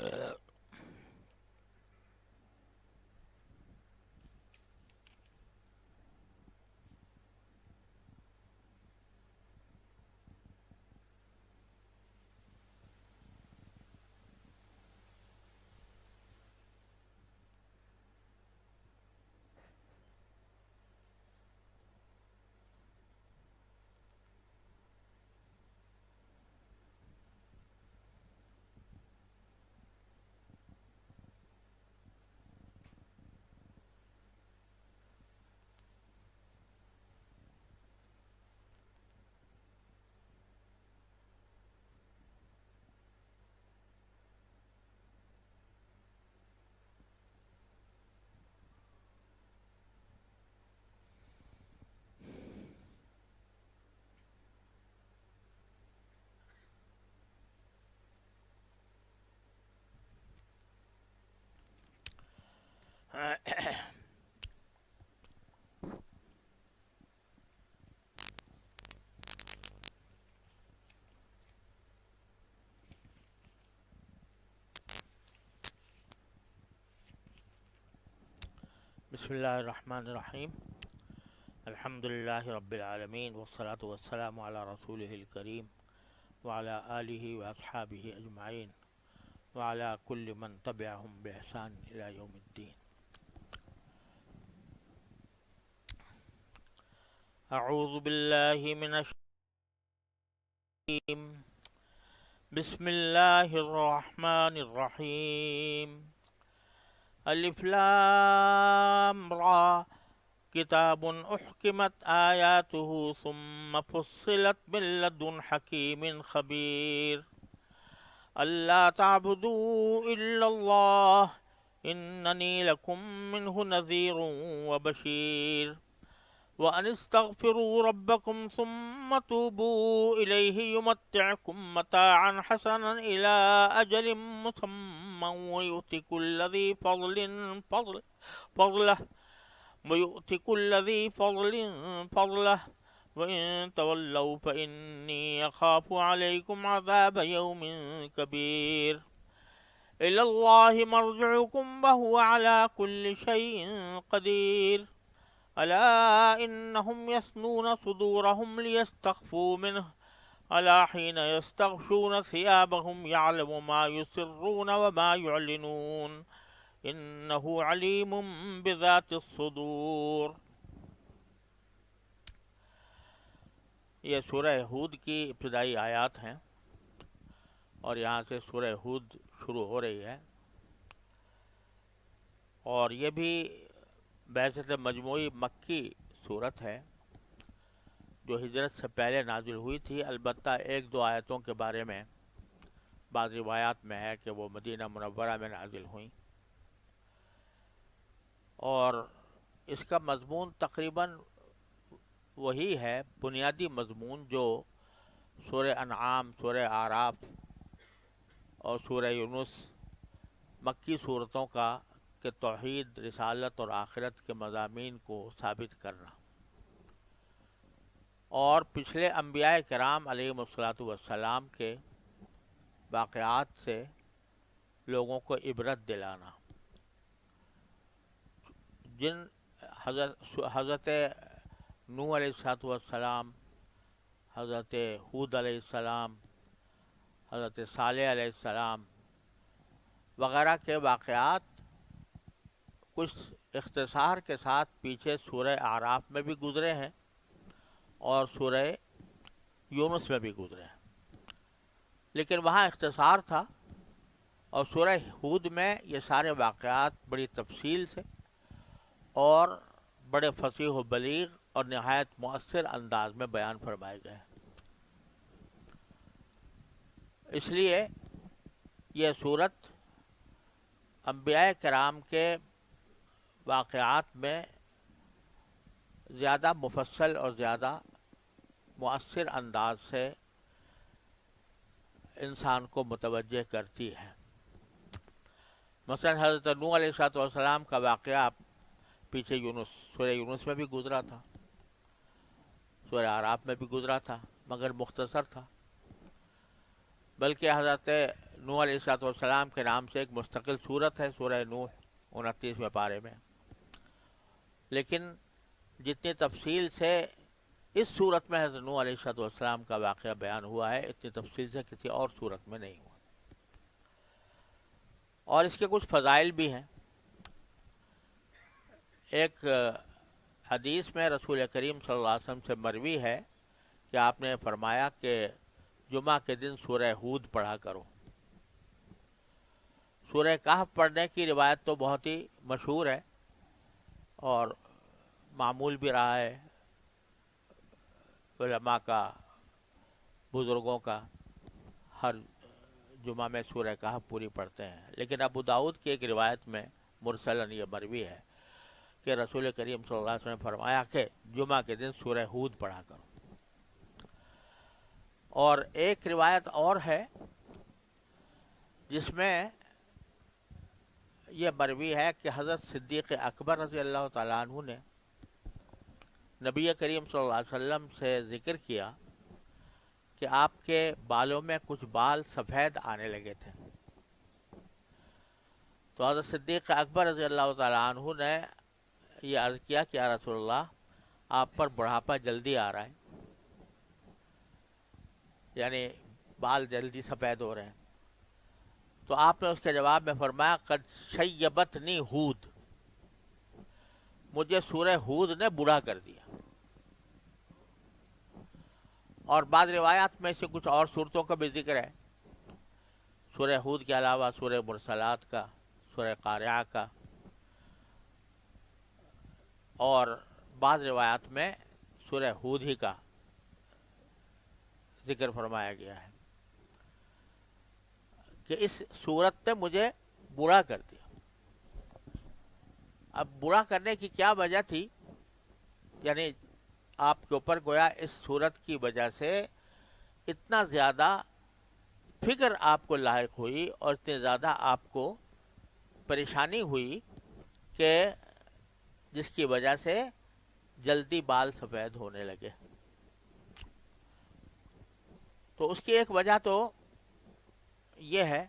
بسم الله الرحمن الرحيم. الحمد لله رب العالمين، والصلاة والسلام على رسوله الكريم وعلى آله وأصحابه أجمعين وعلى كل من تبعهم بإحسان إلى يوم الدين. أعوذ بالله من الشيطان. بسم الله الرحمن الرحيم. الف لام را كتاب أحكمت آياته ثم فصلت من لدن حكيم خبير. ألا تعبدوا إلا الله إنني لكم منه نذير وبشير. وأن استغفروا ربكم ثم توبوا إليه يمتعكم متاعا حسنا إلى أجل مسمى ويؤتي كل ذي فضله وإن تولوا فإني أخاف عليكم عذاب يوم كبير. إلى الله مرجعكم وهو على كل شيء قدير. ألا إنهم يثنون صدورهم ليستخفوا منه ألا حين يستغشون ثيابهم يعلم ما يسرون وما يعلنون إنه عليم بذات الصدور. یہ سورہ ہود کی ابتدائی آیات ہیں اور یہاں سے سورہ ہود شروع ہو رہی ہے، اور یہ بھی بحثیت مجموعی مکی صورت ہے جو ہجرت سے پہلے نازل ہوئی تھی. البتہ ایک دو آیتوں کے بارے میں بعض روایات میں ہے کہ وہ مدینہ منورہ میں نازل ہوئیں، اور اس کا مضمون تقریباً وہی ہے، بنیادی مضمون جو سورہ انعام، سورہ اعراف اور سورہ یونس مکی صورتوں کا کہ توحید، رسالت اور آخرت کے مضامین کو ثابت کرنا، اور پچھلے انبیاء کرام علیہم الصلاۃ والسلام کے واقعات سے لوگوں کو عبرت دلانا. جن حضرت نوح علیہ الصلاۃ والسلام، حضرت ہود علیہ السلام، حضرت صالح علیہ السلام وغیرہ کے واقعات کچھ اختصار کے ساتھ پیچھے سورہ اعراف میں بھی گزرے ہیں اور سورہ یونس میں بھی گزرے ہیں، لیکن وہاں اختصار تھا، اور سورہ ہود میں یہ سارے واقعات بڑی تفصیل سے اور بڑے فصیح و بلیغ اور نہایت مؤثر انداز میں بیان فرمائے گئے. اس لیے یہ صورت انبیاء کرام کے واقعات میں زیادہ مفصل اور زیادہ مؤثر انداز سے انسان کو متوجہ کرتی ہے. مثلا حضرت نوح علیہ السلام کا واقعہ پیچھے سورہ یونس میں بھی گزرا تھا، سورہ اعراف میں بھی گزرا تھا، مگر مختصر تھا. بلکہ حضرت نوح علیہ السلام کے نام سے ایک مستقل سورت ہے سورہ نوح 29ویں پارے میں. لیکن جتنی تفصیل سے اس صورت میں حضرت نوح علیہ السلام کا واقعہ بیان ہوا ہے اتنی تفصیل سے کسی اور صورت میں نہیں ہوا. اور اس کے کچھ فضائل بھی ہیں. ایک حدیث میں رسول کریم صلی اللہ علیہ وسلم سے مروی ہے کہ آپ نے فرمایا کہ جمعہ کے دن سورہ ہود پڑھا کرو. سورہ کہف پڑھنے کی روایت تو بہت ہی مشہور ہے اور معمول بھی رہا ہے علماء کا، بزرگوں کا، ہر جمعہ میں سورہ کہف پوری پڑھتے ہیں. لیکن ابو داؤد کی ایک روایت میں مرسلن یہ مروی ہے کہ رسول کریم صلی اللہ علیہ وسلم نے فرمایا کہ جمعہ کے دن سورہ ہود پڑھا کرو. اور ایک روایت اور ہے جس میں یہ مروی ہے کہ حضرت صدیق اکبر رضی اللہ تعالیٰ عنہ نے نبی کریم صلی اللہ علیہ وسلم سے ذکر کیا کہ آپ کے بالوں میں کچھ بال سفید آنے لگے تھے. تو حضرت صدیق اکبر رضی اللہ تعالیٰ عنہ نے یہ عرض کیا کہ یا رسول اللہ آپ پر بڑھاپا جلدی آ رہا ہے، یعنی بال جلدی سفید ہو رہے ہیں. تو آپ نے اس کے جواب میں فرمایا قد شیبتنی ہود، مجھے سورہ ہود نے بوڑھا کر دیا. اور بعض روایات میں سے کچھ اور صورتوں کا بھی ذکر ہے، سورہ ہود کے علاوہ سورہ مرسلات کا، سورہ قارعہ کا، اور بعض روایات میں سورہ ہود ہی کا ذکر فرمایا گیا ہے کہ اس صورت نے مجھے بوڑھا کر دیا. اب بوڑھا کرنے کی کیا وجہ تھی؟ یعنی آپ کے اوپر گویا اس صورت کی وجہ سے اتنا زیادہ فکر آپ کو لاحق ہوئی اور اتنی زیادہ آپ کو پریشانی ہوئی کہ جس کی وجہ سے جلدی بال سفید ہونے لگے. تو اس کی ایک وجہ تو یہ ہے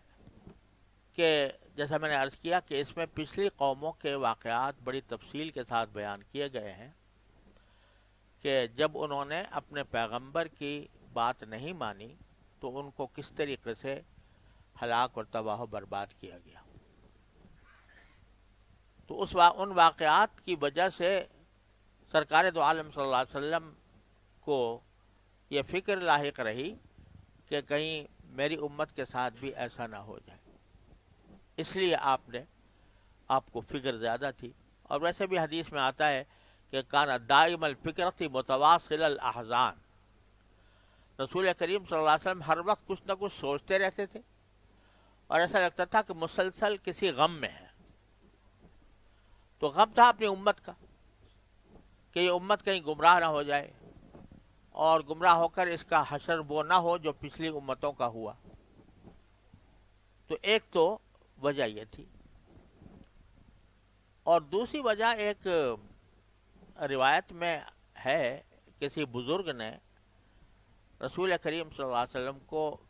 کہ جیسا میں نے عرض کیا کہ اس میں پچھلی قوموں کے واقعات بڑی تفصیل کے ساتھ بیان کیے گئے ہیں کہ جب انہوں نے اپنے پیغمبر کی بات نہیں مانی تو ان کو کس طریقے سے ہلاک اور تباہ و برباد کیا گیا. تو ان واقعات کی وجہ سے سرکار دو عالم صلی اللہ علیہ وسلم کو یہ فکر لاحق رہی کہ کہیں میری امت کے ساتھ بھی ایسا نہ ہو جائے، اس لیے آپ کو فکر زیادہ تھی. اور ویسے بھی حدیث میں آتا ہے کہ کان دائم الفکرۃ متواصل الاحزان، رسول کریم صلی اللہ علیہ وسلم ہر وقت کچھ نہ کچھ سوچتے رہتے تھے اور ایسا لگتا تھا کہ مسلسل کسی غم میں ہے. تو غم تھا اپنی امت کا کہ یہ امت کہیں گمراہ نہ ہو جائے اور گمراہ ہو کر اس کا حشر وہ نہ ہو جو پچھلی امتوں کا ہوا. تو ایک تو وجہ یہ تھی، اور دوسری وجہ ایک روایت میں ہے کسی بزرگ نے رسول کریم صلی اللہ علیہ وسلم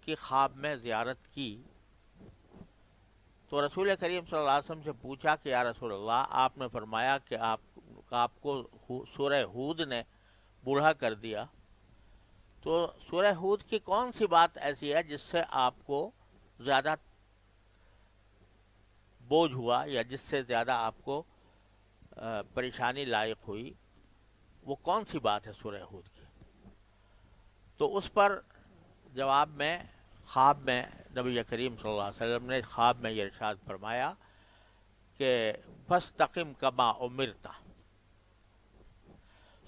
کی خواب میں زیارت کی. تو رسول کریم صلی اللہ علیہ وسلم سے پوچھا کہ یا رسول اللہ آپ نے فرمایا کہ آپ کو سورہ ہود نے بوڑھا کر دیا، تو سورہ ہود کی کون سی بات ایسی ہے جس سے آپ کو زیادہ بوجھ ہوا یا جس سے زیادہ آپ کو پریشانی لاحق ہوئی؟ وہ کون سی بات ہے سورہ ہود کی؟ تو اس پر جواب میں خواب میں نبی کریم صلی اللہ علیہ وسلم نے خواب میں یہ ارشاد فرمایا کہ فاستقم کما امرت.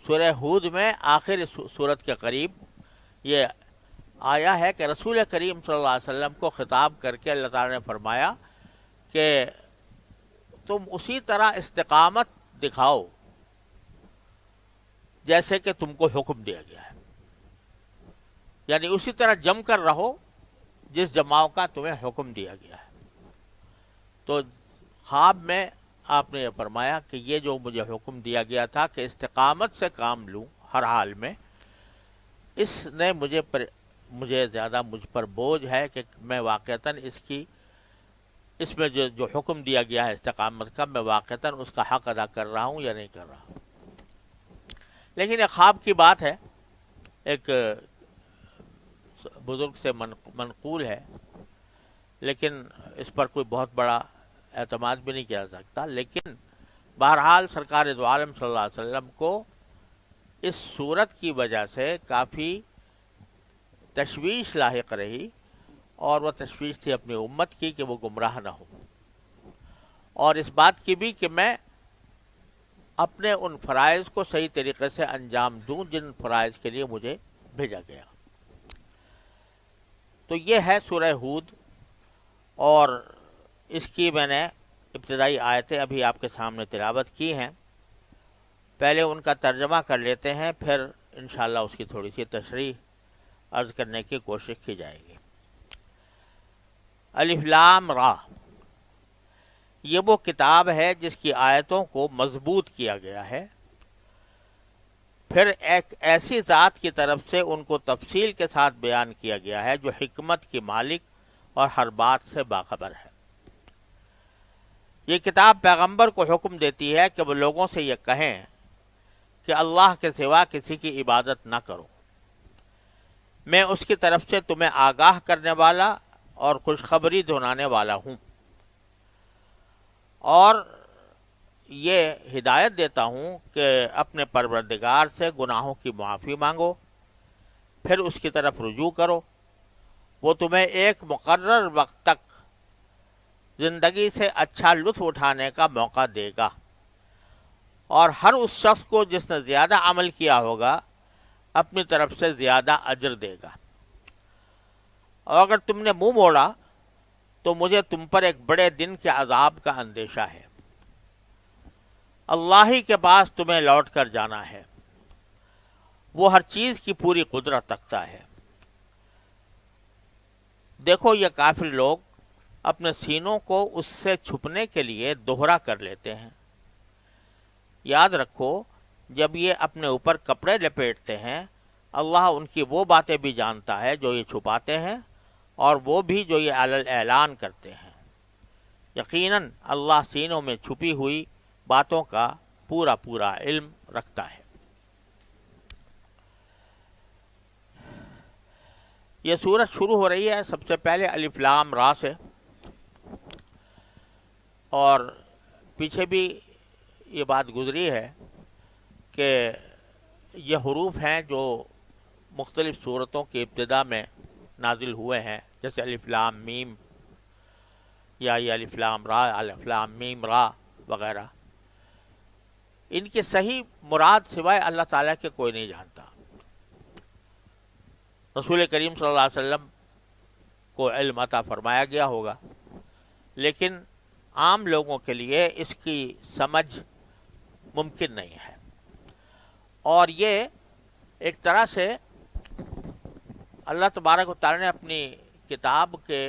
سورہ ہود میں آخر سورت کے قریب یہ آیا ہے کہ رسول کریم صلی اللہ علیہ وسلم کو خطاب کر کے اللہ تعالیٰ نے فرمایا کہ تم اسی طرح استقامت دکھاؤ جیسے کہ تم کو حکم دیا گیا ہے، یعنی اسی طرح جم کر رہو جس جماؤ کا تمہیں حکم دیا گیا ہے. تو خواب میں آپ نے یہ فرمایا کہ یہ جو مجھے حکم دیا گیا تھا کہ استقامت سے کام لوں ہر حال میں، اس نے مجھے مجھے زیادہ مجھ پر بوجھ ہے کہ میں واقعتاً اس میں جو حکم دیا گیا ہے استقامت کا، میں واقعتاً اس کا حق ادا کر رہا ہوں یا نہیں کر رہا ہوں۔ لیکن ایک خواب کی بات ہے، ایک بزرگ سے منقول ہے، لیکن اس پر کوئی بہت بڑا اعتماد بھی نہیں کیا جا سکتا۔ لیکن بہرحال سرکار دو عالم صلی اللہ علیہ وسلم کو اس صورت کی وجہ سے کافی تشویش لاحق رہی، اور وہ تشویش تھی اپنی امت کی کہ وہ گمراہ نہ ہو، اور اس بات کی بھی کہ میں اپنے ان فرائض کو صحیح طریقے سے انجام دوں جن فرائض کے لیے مجھے بھیجا گیا۔ تو یہ ہے سورہ ہود، اور اس کی میں نے ابتدائی آیتیں ابھی آپ کے سامنے تلاوت کی ہیں۔ پہلے ان کا ترجمہ کر لیتے ہیں، پھر انشاءاللہ اس کی تھوڑی سی تشریح عرض کرنے کی کوشش کی جائے گی۔ الف لام را، یہ وہ کتاب ہے جس کی آیتوں کو مضبوط کیا گیا ہے، پھر ایک ایسی ذات کی طرف سے ان کو تفصیل کے ساتھ بیان کیا گیا ہے جو حکمت کی مالک اور ہر بات سے باخبر ہے۔ یہ کتاب پیغمبر کو حکم دیتی ہے کہ وہ لوگوں سے یہ کہیں کہ اللہ کے سوا کسی کی عبادت نہ کرو، میں اس کی طرف سے تمہیں آگاہ کرنے والا اور خوشخبری دلانے والا ہوں، اور یہ ہدایت دیتا ہوں کہ اپنے پروردگار سے گناہوں کی معافی مانگو، پھر اس کی طرف رجوع کرو، وہ تمہیں ایک مقرر وقت تک زندگی سے اچھا لطف اٹھانے کا موقع دے گا، اور ہر اس شخص کو جس نے زیادہ عمل کیا ہوگا اپنی طرف سے زیادہ اجر دے گا، اور اگر تم نے منہ موڑا تو مجھے تم پر ایک بڑے دن کے عذاب کا اندیشہ ہے۔ اللہ ہی کے پاس تمہیں لوٹ کر جانا ہے، وہ ہر چیز کی پوری قدرت رکھتا ہے۔ دیکھو یہ کافر لوگ اپنے سینوں کو اس سے چھپنے کے لیے دوہرا کر لیتے ہیں۔ یاد رکھو جب یہ اپنے اوپر کپڑے لپیٹتے ہیں، اللہ ان کی وہ باتیں بھی جانتا ہے جو یہ چھپاتے ہیں، اور وہ بھی جو یہ اعلان کرتے ہیں۔ یقیناً اللہ سینوں میں چھپی ہوئی باتوں کا پورا پورا علم رکھتا ہے۔ یہ سورت شروع ہو رہی ہے سب سے پہلے الف لام را سے، اور پیچھے بھی یہ بات گزری ہے کہ یہ حروف ہیں جو مختلف صورتوں کی ابتدا میں نازل ہوئے ہیں، جیسے الف لام میم، یا یہ الف لام را، الف لام میم را وغیرہ۔ ان کی صحیح مراد سوائے اللہ تعالیٰ کے کوئی نہیں جانتا۔ رسول کریم صلی اللہ علیہ وسلم کو علم عطا فرمایا گیا ہوگا، لیکن عام لوگوں کے لیے اس کی سمجھ ممکن نہیں ہے، اور یہ ایک طرح سے اللہ تبارک و تعالیٰ نے اپنی کتاب کے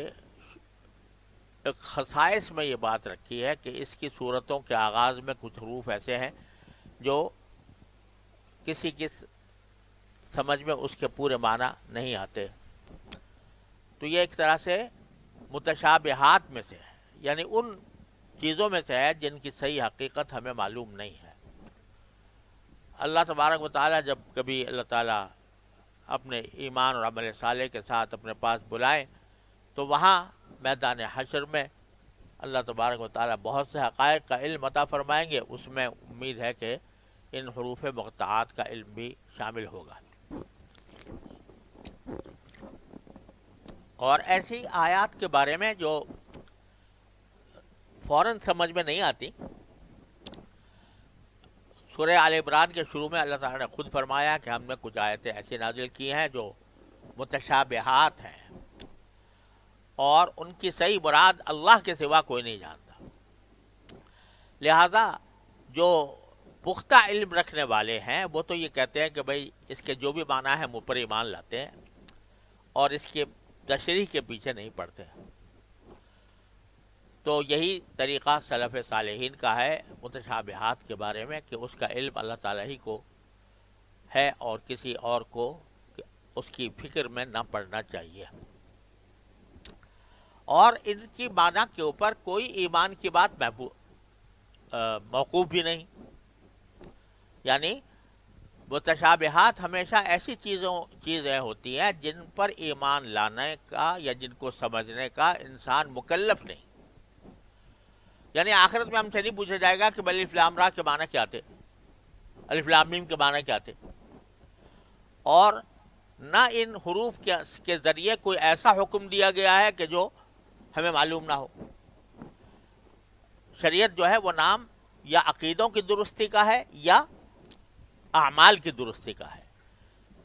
ایک خصائص میں یہ بات رکھی ہے کہ اس کی صورتوں کے آغاز میں کچھ حروف ایسے ہیں جو کسی کی سمجھ میں اس کے پورے معنی نہیں آتے، تو یہ ایک طرح سے متشابہات میں سے ہے، یعنی ان چیزوں میں سے ہے جن کی صحیح حقیقت ہمیں معلوم نہیں ہے۔ اللہ تبارک و تعالیٰ جب کبھی اللہ تعالیٰ اپنے ایمان اور عمل صالح کے ساتھ اپنے پاس بلائیں تو وہاں میدان حشر میں اللہ تبارک و تعالیٰ بہت سے حقائق کا علم عطا فرمائیں گے، اس میں امید ہے کہ ان حروف مقطعات کا علم بھی شامل ہوگا۔ اور ایسی آیات کے بارے میں جو فوراً سمجھ میں نہیں آتی، سورہ آل عمران کے شروع میں اللہ تعالیٰ نے خود فرمایا کہ ہم نے کچھ آیتیں ایسی نازل کی ہیں جو متشابہات ہیں، اور ان کی صحیح مراد اللہ کے سوا کوئی نہیں جانتا۔ لہذا جو پختہ علم رکھنے والے ہیں وہ تو یہ کہتے ہیں کہ بھئی اس کے جو بھی معنی ہے منہ پر ایمان لاتے ہیں، اور اس کے تشریح کے پیچھے نہیں پڑتے۔ تو یہی طریقہ سلف صالحین کا ہے متشابہات کے بارے میں، کہ اس کا علم اللہ تعالیٰ ہی کو ہے اور کسی اور کو اس کی فکر میں نہ پڑنا چاہیے، اور ان کی معنی کے اوپر کوئی ایمان کی بات موقوف بھی نہیں. یعنی متشابہات ہمیشہ ایسی چیزیں ہوتی ہیں جن پر ایمان لانے کا یا جن کو سمجھنے کا انسان مکلف نہیں. یعنی آخرت میں ہم سے نہیں پوچھا جائے گا کہ الف لام را کے معنی کیا تھے، الف لام میم کے معنی کیا تھے، اور نہ ان حروف کے ذریعے کوئی ایسا حکم دیا گیا ہے کہ جو ہمیں معلوم نہ ہو. شریعت جو ہے وہ نام یا عقیدوں کی درستی کا ہے یا اعمال کی درستی کا ہے.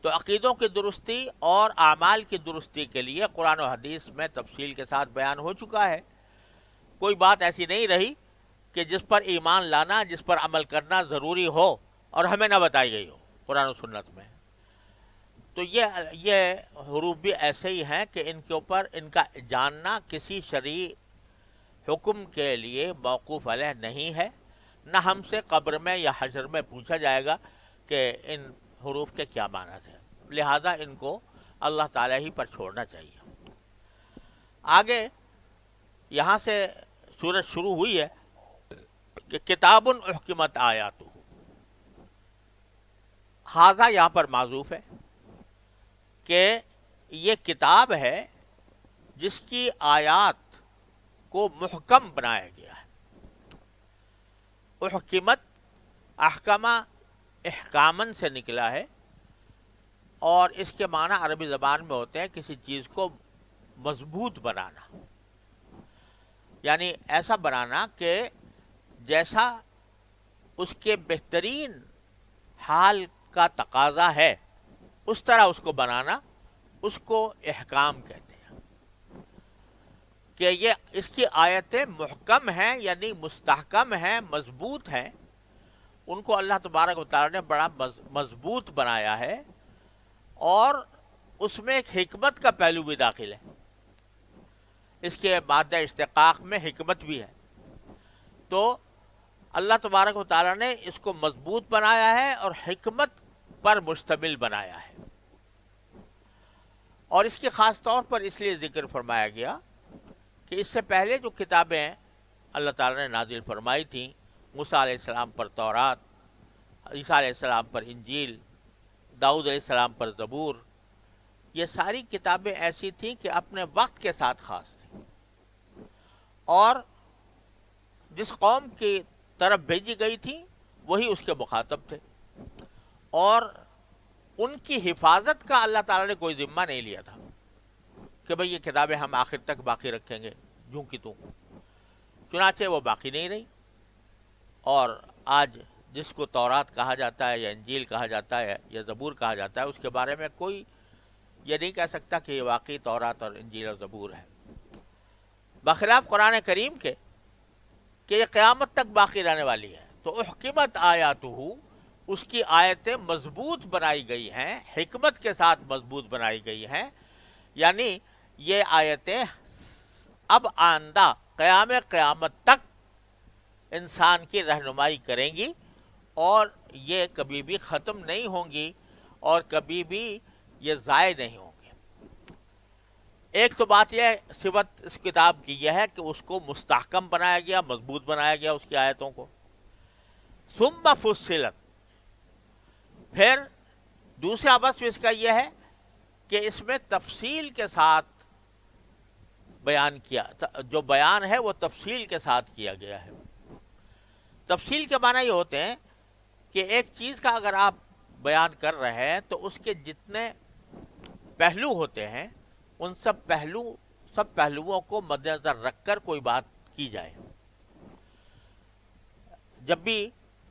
تو عقیدوں کی درستی اور اعمال کی درستی کے لیے قرآن و حدیث میں تفصیل کے ساتھ بیان ہو چکا ہے. کوئی بات ایسی نہیں رہی کہ جس پر ایمان لانا، جس پر عمل کرنا ضروری ہو اور ہمیں نہ بتائی گئی ہو قرآن و سنت میں. تو یہ حروف بھی ایسے ہی ہیں کہ ان کے اوپر ان کا جاننا کسی شرعی حکم کے لیے موقوف علیہ نہیں ہے. نہ ہم سے قبر میں یا حشر میں پوچھا جائے گا کہ ان حروف کے کیا معنی تھے. لہذا ان کو اللہ تعالیٰ ہی پر چھوڑنا چاہیے. آگے یہاں سے سورت شروع ہوئی ہے کہ کتاب احکمت آیاتہ. ھذا یہاں پر معذوف ہے کہ یہ کتاب ہے جس کی آیات کو محکم بنایا گیا ہے. احکمت احکمہ احکامن سے نکلا ہے، اور اس کے معنی عربی زبان میں ہوتے ہیں کسی چیز کو مضبوط بنانا. یعنی ایسا بنانا کہ جیسا اس کے بہترین حال کا تقاضا ہے اس طرح اس کو بنانا، اس کو احکام کہتے ہیں. کہ یہ اس کی آیتیں محکم ہیں یعنی مستحکم ہیں، مضبوط ہیں. ان کو اللہ تبارک و تعالیٰ نے بڑا مضبوط بنایا ہے، اور اس میں ایک حکمت کا پہلو بھی داخل ہے. اس کے مادہ اشتقاق میں حکمت بھی ہے. تو اللہ تبارک و تعالیٰ نے اس کو مضبوط بنایا ہے اور حکمت پر مشتمل بنایا ہے. اور اس کے خاص طور پر اس لیے ذکر فرمایا گیا کہ اس سے پہلے جو کتابیں اللہ تعالیٰ نے نازل فرمائی تھیں، موسیٰ علیہ السلام پر تورات، عیسیٰ علیہ السلام پر انجیل، داؤد علیہ السلام پر زبور، یہ ساری کتابیں ایسی تھیں کہ اپنے وقت کے ساتھ خاص تھیں، اور جس قوم کی طرف بھیجی گئی تھی وہی اس کے مخاطب تھے، اور ان کی حفاظت کا اللہ تعالیٰ نے کوئی ذمہ نہیں لیا تھا کہ بھئی یہ کتابیں ہم آخر تک باقی رکھیں گے جوں کی توں. چنانچہ وہ باقی نہیں رہی، اور آج جس کو تورات کہا جاتا ہے یا انجیل کہا جاتا ہے یا زبور کہا جاتا ہے، اس کے بارے میں کوئی یہ نہیں کہہ سکتا کہ یہ واقعی تورات اور انجیل اور زبور ہے، بخلاف قرآن کریم کے کہ یہ قیامت تک باقی رہنے والی ہے. تو احکمت آیاتہ، اس کی آیتیں مضبوط بنائی گئی ہیں، حکمت کے ساتھ مضبوط بنائی گئی ہیں. یعنی یہ آیتیں اب آئندہ قیامت تک انسان کی رہنمائی کریں گی، اور یہ کبھی بھی ختم نہیں ہوں گی اور کبھی بھی یہ ضائع نہیں ہوں گے. ایک تو بات یہ صفت اس کتاب کی یہ ہے کہ اس کو مستحکم بنایا گیا، مضبوط بنایا گیا اس کی آیتوں کو. ثم فصلت، پھر دوسرا وصف اس کا یہ ہے کہ اس میں تفصیل کے ساتھ بیان کیا، جو بیان ہے وہ تفصیل کے ساتھ کیا گیا ہے. تفصیل کے معنی یہ ہوتے ہیں کہ ایک چیز کا اگر آپ بیان کر رہے ہیں تو اس کے جتنے پہلو ہوتے ہیں ان سب پہلوؤں کو مد نظر رکھ کر کوئی بات کی جائے. جب بھی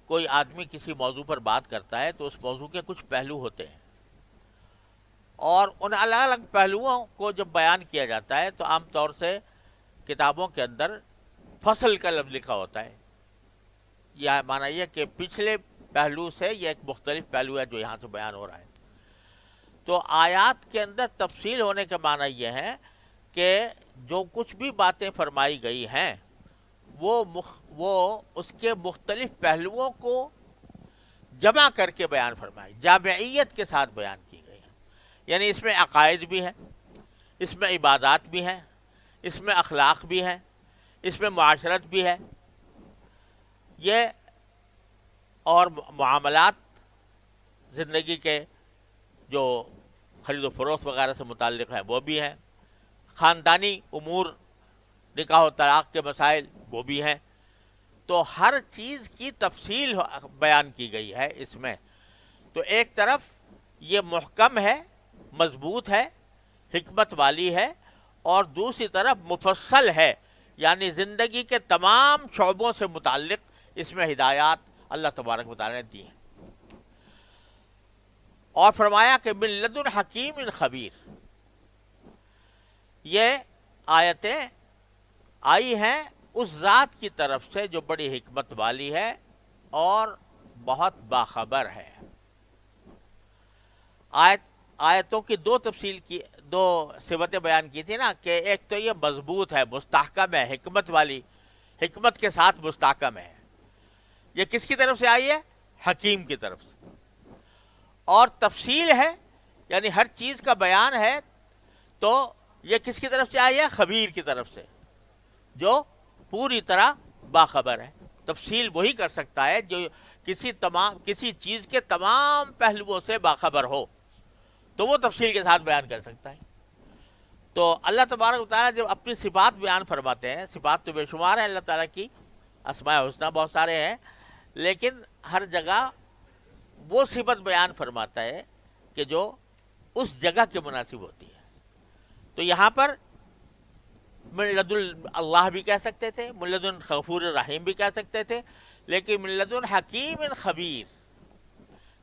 کوئی آدمی کسی موضوع پر بات کرتا ہے تو اس موضوع کے کچھ پہلو ہوتے ہیں، اور ان الگ الگ پہلوؤں کو جب بیان کیا جاتا ہے تو عام طور سے کتابوں کے اندر فصل کا لفظ لکھا ہوتا ہے. یہ مانا یہ کہ پچھلے پہلو سے یہ ایک مختلف پہلو ہے جو یہاں سے بیان ہو رہا ہے. تو آیات کے اندر تفصیل ہونے کا معنی یہ ہے کہ جو کچھ بھی باتیں فرمائی گئی ہیں وہ اس کے مختلف پہلوؤں کو جمع کر کے بیان فرمائی، جامعیت کے ساتھ بیان کی گئی ہیں. یعنی اس میں عقائد بھی ہیں، اس میں عبادات بھی ہیں، اس میں اخلاق بھی ہیں، اس میں معاشرت بھی ہے، یہ اور معاملات زندگی کے جو خرید و فروخت وغیرہ سے متعلق ہیں وہ بھی ہیں، خاندانی امور، نکاح و طلاق کے مسائل وہ بھی ہیں. تو ہر چیز کی تفصیل بیان کی گئی ہے اس میں. تو ایک طرف یہ محکم ہے، مضبوط ہے، حکمت والی ہے، اور دوسری طرف مفصل ہے، یعنی زندگی کے تمام شعبوں سے متعلق اس میں ہدایات اللہ تبارک و تعالی نے دی ہیں. اور فرمایا کہ من لدن حکیم خبیر. یہ آیتیں آئی ہیں اس ذات کی طرف سے جو بڑی حکمت والی ہے اور بہت باخبر ہے. آیتوں کی دو صفتیں بیان کی تھی نا، کہ ایک تو یہ مضبوط ہے، مستحکم ہے، حکمت والی، حکمت کے ساتھ مستحکم ہے. یہ کس کی طرف سے آئی ہے؟ حکیم کی طرف سے. اور تفصیل ہے، یعنی ہر چیز کا بیان ہے، تو یہ کس کی طرف سے آئی ہے؟ خبیر کی طرف سے، جو پوری طرح باخبر ہے. تفصیل وہی کر سکتا ہے جو کسی چیز کے تمام پہلوؤں سے باخبر ہو، تو وہ تفصیل کے ساتھ بیان کر سکتا ہے. تو اللہ تبارک و تعالیٰ جب اپنی صفات بیان فرماتے ہیں، صفات تو بے شمار ہیں اللہ تعالیٰ کی، اسماء حسنہ بہت سارے ہیں، لیکن ہر جگہ وہ صفت بیان فرماتا ہے کہ جو اس جگہ کے مناسب ہوتی ہے. تو یہاں پر من لدن اللہ بھی کہہ سکتے تھے، من لدن غفور الرحیم بھی کہہ سکتے تھے، لیکن من لدن حکیم خبیر،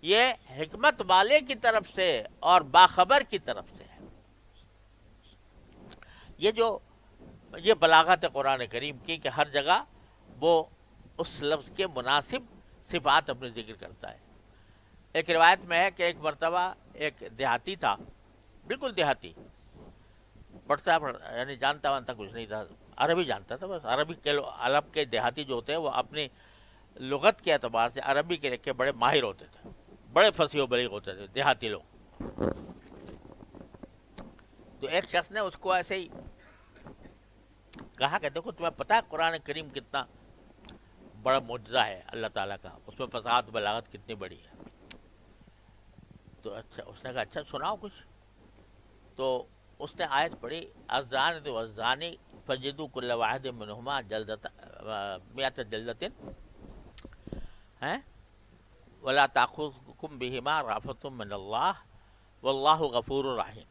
یہ حکمت والے کی طرف سے اور باخبر کی طرف سے ہے. یہ بلاغت قرآن کریم کی کہ ہر جگہ وہ اس لفظ کے مناسب صفات اپنے ذکر کرتا ہے. ایک روایت میں ہے کہ ایک مرتبہ ایک دیہاتی تھا، بالکل دیہاتی، پڑھتا یعنی جانتا وانتا کچھ نہیں تھا، عربی جانتا تھا بس. عرب کے دیہاتی جو ہوتے ہیں وہ اپنی لغت کے اعتبار سے عربی کے بڑے ماہر ہوتے تھے، بڑے فصیح و بلیغ ہوتے تھے دیہاتی لوگ. تو ایک شخص نے اس کو ایسے ہی کہا کہ دیکھو تمہیں پتہ ہے قرآن کریم کتنا بڑا معجزہ ہے اللہ تعالیٰ کا، اس میں فصاحت و بلاغت کتنی بڑی ہے. تو اچھا، اس نے کہا اچھا سناؤ کچھ. تو اس نے آیت پڑھی، الزانیۃ والزانی فجلدوا کل واحد منہما مئۃ جلدۃ ولا تأخذکم بہما رأفۃ من اللہ واللہ غفور رحیم.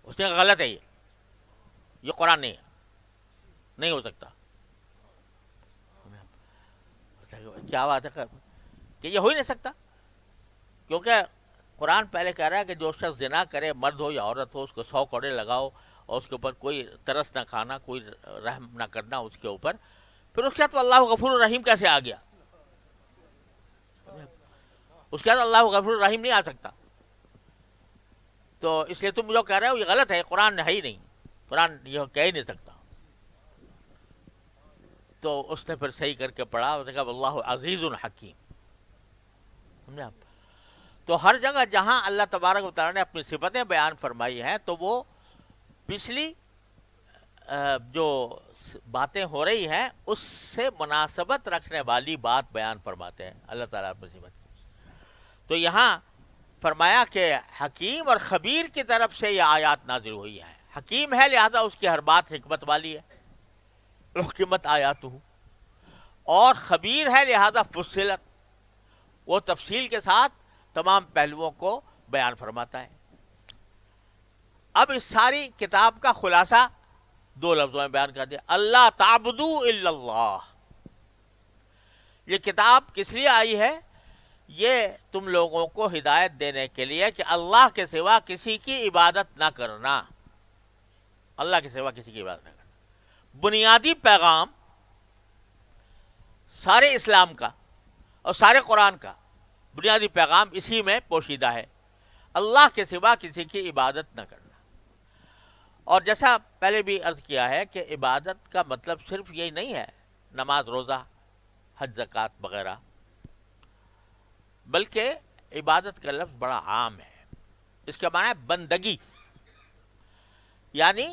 اس نے کہا غلط ہے، یہ قرآن نہیں ہے، نہیں ہو سکتا. کیا بات ہے کہ یہ ہو ہی نہیں سکتا، کیونکہ قرآن پہلے کہہ رہا ہے کہ جو شخص زنا کرے، مرد ہو یا عورت ہو، اس کو 100 کوڑے لگاؤ اور اس کے اوپر کوئی ترس نہ کھانا، کوئی رحم نہ کرنا اس کے اوپر. پھر اس کے بعد اللہ غفور الرحیم کیسے آ گیا؟ اس کے بعد اللہ غفور الرحیم نہیں آ سکتا. تو اس لیے تم جو کہہ رہے ہو یہ غلط ہے، قرآن ہے ہی نہیں، قرآن یہ کہہ ہی نہیں سکتا. تو اس نے پھر صحیح کر کے پڑھا، اس نے کہا اللہ عزیز الحکیم. سمجھے آپ؟ تو ہر جگہ جہاں اللہ تبارک و تعالیٰ نے اپنی صفتیں بیان فرمائی ہیں تو وہ پچھلی جو باتیں ہو رہی ہیں اس سے مناسبت رکھنے والی بات بیان فرماتے ہیں اللہ تعالیٰ اپنی صفت کی. تو یہاں فرمایا کہ حکیم اور خبیر کی طرف سے یہ آیات نازل ہوئی ہیں. حکیم ہے لہذا اس کی ہر بات حکمت والی ہے، احکمت آیاتہ، اور خبیر ہے لہذا فصلت، وہ تفصیل کے ساتھ تمام پہلوؤں کو بیان فرماتا ہے. اب اس ساری کتاب کا خلاصہ 2 لفظوں میں بیان کر دیا، اللہ تعبدوا الا اللہ. یہ کتاب کس لیے آئی ہے؟ یہ تم لوگوں کو ہدایت دینے کے لیے کہ اللہ کے سوا کسی کی عبادت نہ کرنا، اللہ کے سوا کسی کی عبادت نہ کرنا. بنیادی پیغام سارے اسلام کا اور سارے قرآن کا بنیادی پیغام اسی میں پوشیدہ ہے، اللہ کے سوا کسی کی عبادت نہ کرنا. اور جیسا پہلے بھی عرض کیا ہے کہ عبادت کا مطلب صرف یہی نہیں ہے نماز، روزہ، حج، زکوٰۃ وغیرہ، بلکہ عبادت کا لفظ بڑا عام ہے. اس کا معنی ہے بندگی، یعنی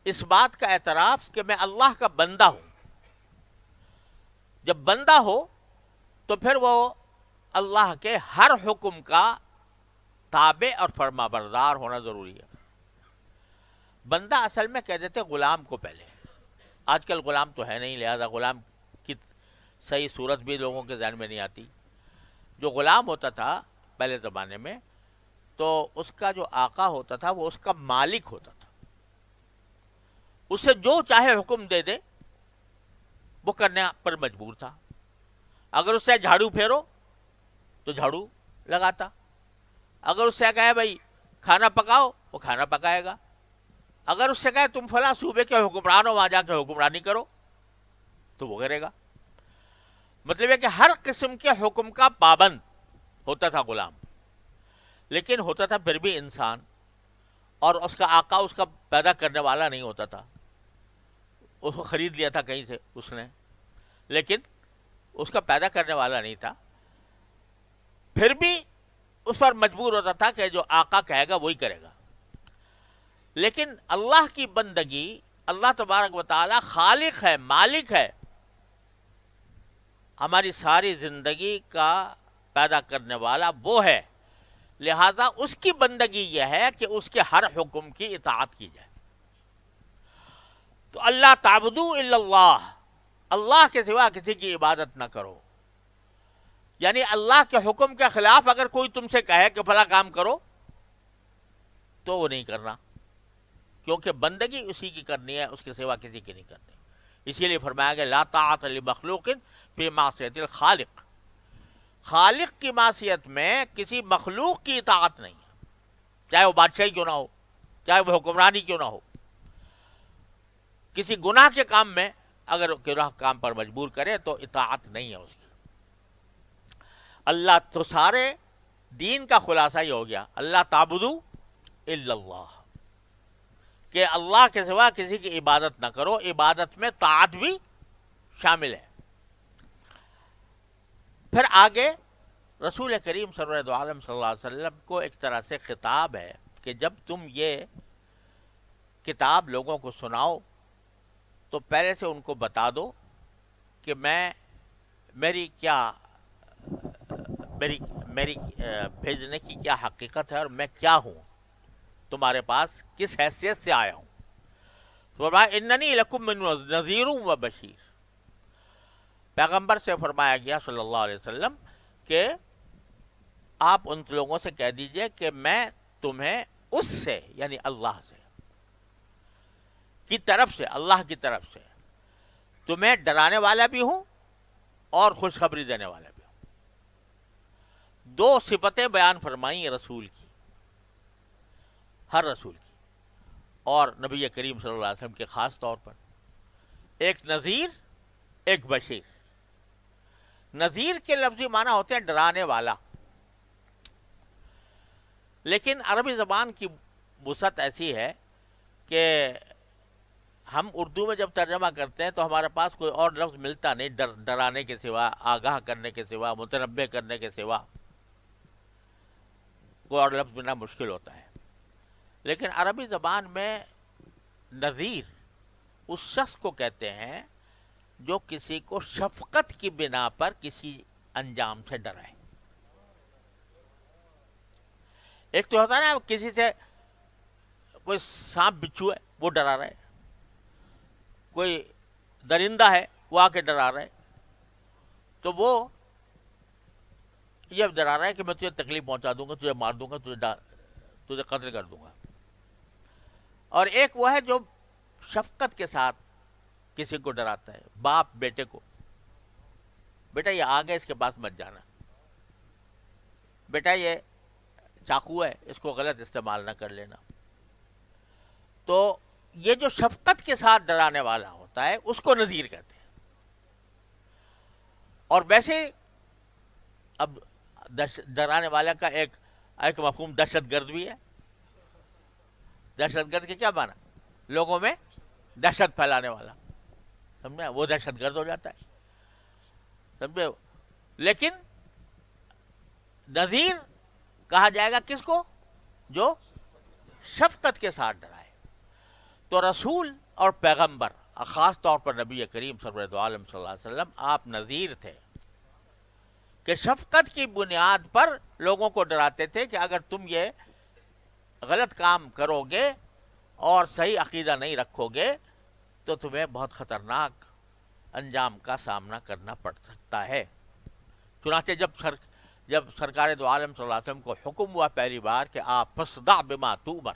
اس بات کا اعتراف کہ میں اللہ کا بندہ ہوں. جب بندہ ہو تو پھر وہ اللہ کے ہر حکم کا تابع اور فرما بردار ہونا ضروری ہے. بندہ اصل میں کہہ دیتے غلام کو پہلے. آج کل غلام تو ہے نہیں، لہذا غلام کی صحیح صورت بھی لوگوں کے ذہن میں نہیں آتی. جو غلام ہوتا تھا پہلے زمانے میں تو اس کا جو آقا ہوتا تھا وہ اس کا مالک ہوتا تھا. اسے جو چاہے حکم دے دے وہ کرنے پر مجبور تھا. اگر اس سے جھاڑو پھیرو تو جھاڑو لگاتا، اگر اس سے کہے بھائی کھانا پکاؤ وہ کھانا پکائے گا، اگر اس سے کہے تم فلاں صوبے کے حکمران ہو وہاں جا کے حکمرانی کرو تو وہ کرے گا. مطلب ہے کہ ہر قسم کے حکم کا پابند ہوتا تھا غلام، لیکن ہوتا تھا پھر بھی انسان، اور اس کا آقا اس کا پیدا کرنے والا نہیں ہوتا تھا. اس کو خرید لیا تھا کہیں سے اس نے، لیکن اس کا پیدا کرنے والا نہیں تھا. پھر بھی اس پر مجبور ہوتا تھا کہ جو آقا کہے گا وہی کرے گا. لیکن اللہ کی بندگی، اللہ تبارک و تعالی خالق ہے، مالک ہے، ہماری ساری زندگی کا پیدا کرنے والا وہ ہے. لہذا اس کی بندگی یہ ہے کہ اس کے ہر حکم کی اطاعت کی جائے. تو اللہ تعبدو الا اللہ، اللہ کے سوا کسی کی عبادت نہ کرو. یعنی اللہ کے حکم کے خلاف اگر کوئی تم سے کہے کہ فلاں کام کرو تو وہ نہیں کرنا، کیونکہ بندگی اسی کی کرنی ہے، اس کے سوا کسی کی نہیں کرنی. اسی لیے فرمایا گیا لا طاعت لمخلوق فی معصیت الخالق. خالق کی معصیت میں کسی مخلوق کی اطاعت نہیں ہے، چاہے وہ بادشاہی کیوں نہ ہو، چاہے وہ حکمرانی کیوں نہ ہو. کسی گناہ کے کام میں اگر گناہ کام پر مجبور کرے تو اطاعت نہیں ہے اس کی. اللہ تو سارے دین کا خلاصہ یہ ہو گیا اللہ تعبدو الا اللہ، کہ اللہ کے سوا کسی کی عبادت نہ کرو. عبادت میں طاعت بھی شامل ہے. پھر آگے رسول کریم صلی اللہ علیہ وسلم کو ایک طرح سے خطاب ہے کہ جب تم یہ کتاب لوگوں کو سناؤ تو پہلے سے ان کو بتا دو کہ میری بھیجنے کی کیا حقیقت ہے اور میں کیا ہوں، تمہارے پاس کس حیثیت سے آیا ہوں. فرمایا اننی لکم من نذیر و بشیر. پیغمبر سے فرمایا گیا صلی اللہ علیہ وسلم کہ آپ ان لوگوں سے کہہ دیجئے کہ میں تمہیں اس سے یعنی اللہ سے کی طرف سے، اللہ کی طرف سے تمہیں ڈرانے والا بھی ہوں اور خوشخبری دینے والا بھی ہوں. دو صفتیں بیان فرمائیں رسول کی، ہر رسول کی، اور نبی کریم صلی اللہ علیہ وسلم کے خاص طور پر. ایک نذیر، ایک بشیر. نذیر کے لفظی معنی ہوتے ہیں ڈرانے والا، لیکن عربی زبان کی وسعت ایسی ہے کہ ہم اردو میں جب ترجمہ کرتے ہیں تو ہمارے پاس کوئی اور لفظ ملتا نہیں ڈرانے کے سوا، آگاہ کرنے کے سوا، متنبہ کرنے کے سوا کوئی اور لفظ ملنا مشکل ہوتا ہے. لیکن عربی زبان میں نذیر اس شخص کو کہتے ہیں جو کسی کو شفقت کی بنا پر کسی انجام سے ڈرائے. ایک تو ہوتا ہے نا کسی سے کوئی سانپ بچھو ہے وہ ڈرا رہا ہے، کوئی درندہ ہے وہ آ کے ڈرا رہا ہے، تو وہ یہ ڈرا رہا ہے کہ میں تجھے تکلیف پہنچا دوں گا، تجھے مار دوں گا، تجھے قتل کر دوں گا. اور ایک وہ ہے جو شفقت کے ساتھ کسی کو ڈراتا ہے. باپ بیٹے کو، بیٹا یہ آگے اس کے پاس مت جانا، بیٹا یہ چاقو ہے اس کو غلط استعمال نہ کر لینا. تو یہ جو شفقت کے ساتھ ڈرانے والا ہوتا ہے اس کو نذیر کہتے ہیں. اور ویسے اب ڈرانے والا کا ایک مفہوم دہشت گرد بھی ہے. دہشت گرد کے کیا معنی؟ لوگوں میں دہشت پھیلانے والا، سمجھے، وہ دہشت گرد ہو جاتا ہے، سمجھے. لیکن نذیر کہا جائے گا کس کو؟ جو شفقت کے ساتھ ڈرائے. تو رسول اور پیغمبر، خاص طور پر نبی کریم سرورت عالم صلی اللہ علیہ وسلم، آپ نذیر تھے کہ شفقت کی بنیاد پر لوگوں کو ڈراتے تھے کہ اگر تم یہ غلط کام کرو گے اور صحیح عقیدہ نہیں رکھو گے تو تمہیں بہت خطرناک انجام کا سامنا کرنا پڑ سکتا ہے. چنانچہ جب سرکار دو عالم صلی اللہ علیہ وسلم کو حکم ہوا پہلی بار کہ آپ فصدع بما تؤمر،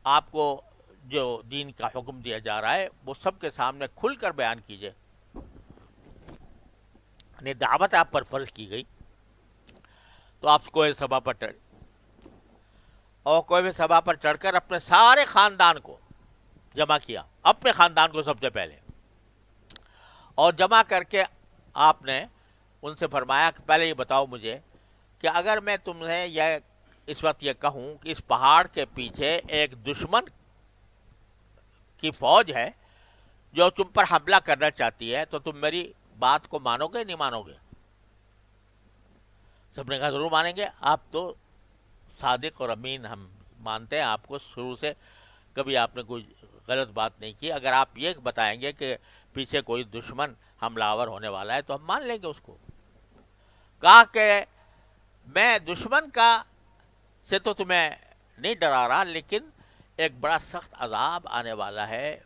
آپ کو جو دین کا حکم دیا جا رہا ہے وہ سب کے سامنے کھل کر بیان کیجئے، یعنی دعوت آپ پر فرض کی گئی، تو آپ کوئی سبھا پر چڑھ، اور کوئی بھی سبھا پر چڑھ کر اپنے سارے خاندان کو جمع کیا، اپنے خاندان کو سب سے پہلے، اور جمع کر کے آپ نے ان سے فرمایا کہ پہلے یہ بتاؤ مجھے کہ اگر میں تمہیں یہ اس وقت یہ کہوں کہ اس پہاڑ کے پیچھے ایک دشمن کی فوج ہے جو تم پر حملہ کرنا چاہتی ہے، تو تم میری بات کو مانو گے نہیں مانو گے؟ سب نے کہا ضرور مانیں گے، آپ تو صادق اور امین، ہم مانتے ہیں آپ کو، شروع سے کبھی آپ نے کوئی غلط بات نہیں کی، اگر آپ یہ بتائیں گے کہ پیچھے کوئی دشمن حملہ آور ہونے والا ہے تو ہم مان لیں گے اس کو. کہا کہ میں دشمن کا سے تو تمہیں نہیں ڈرا رہا، لیکن ایک بڑا سخت عذاب آنے والا ہے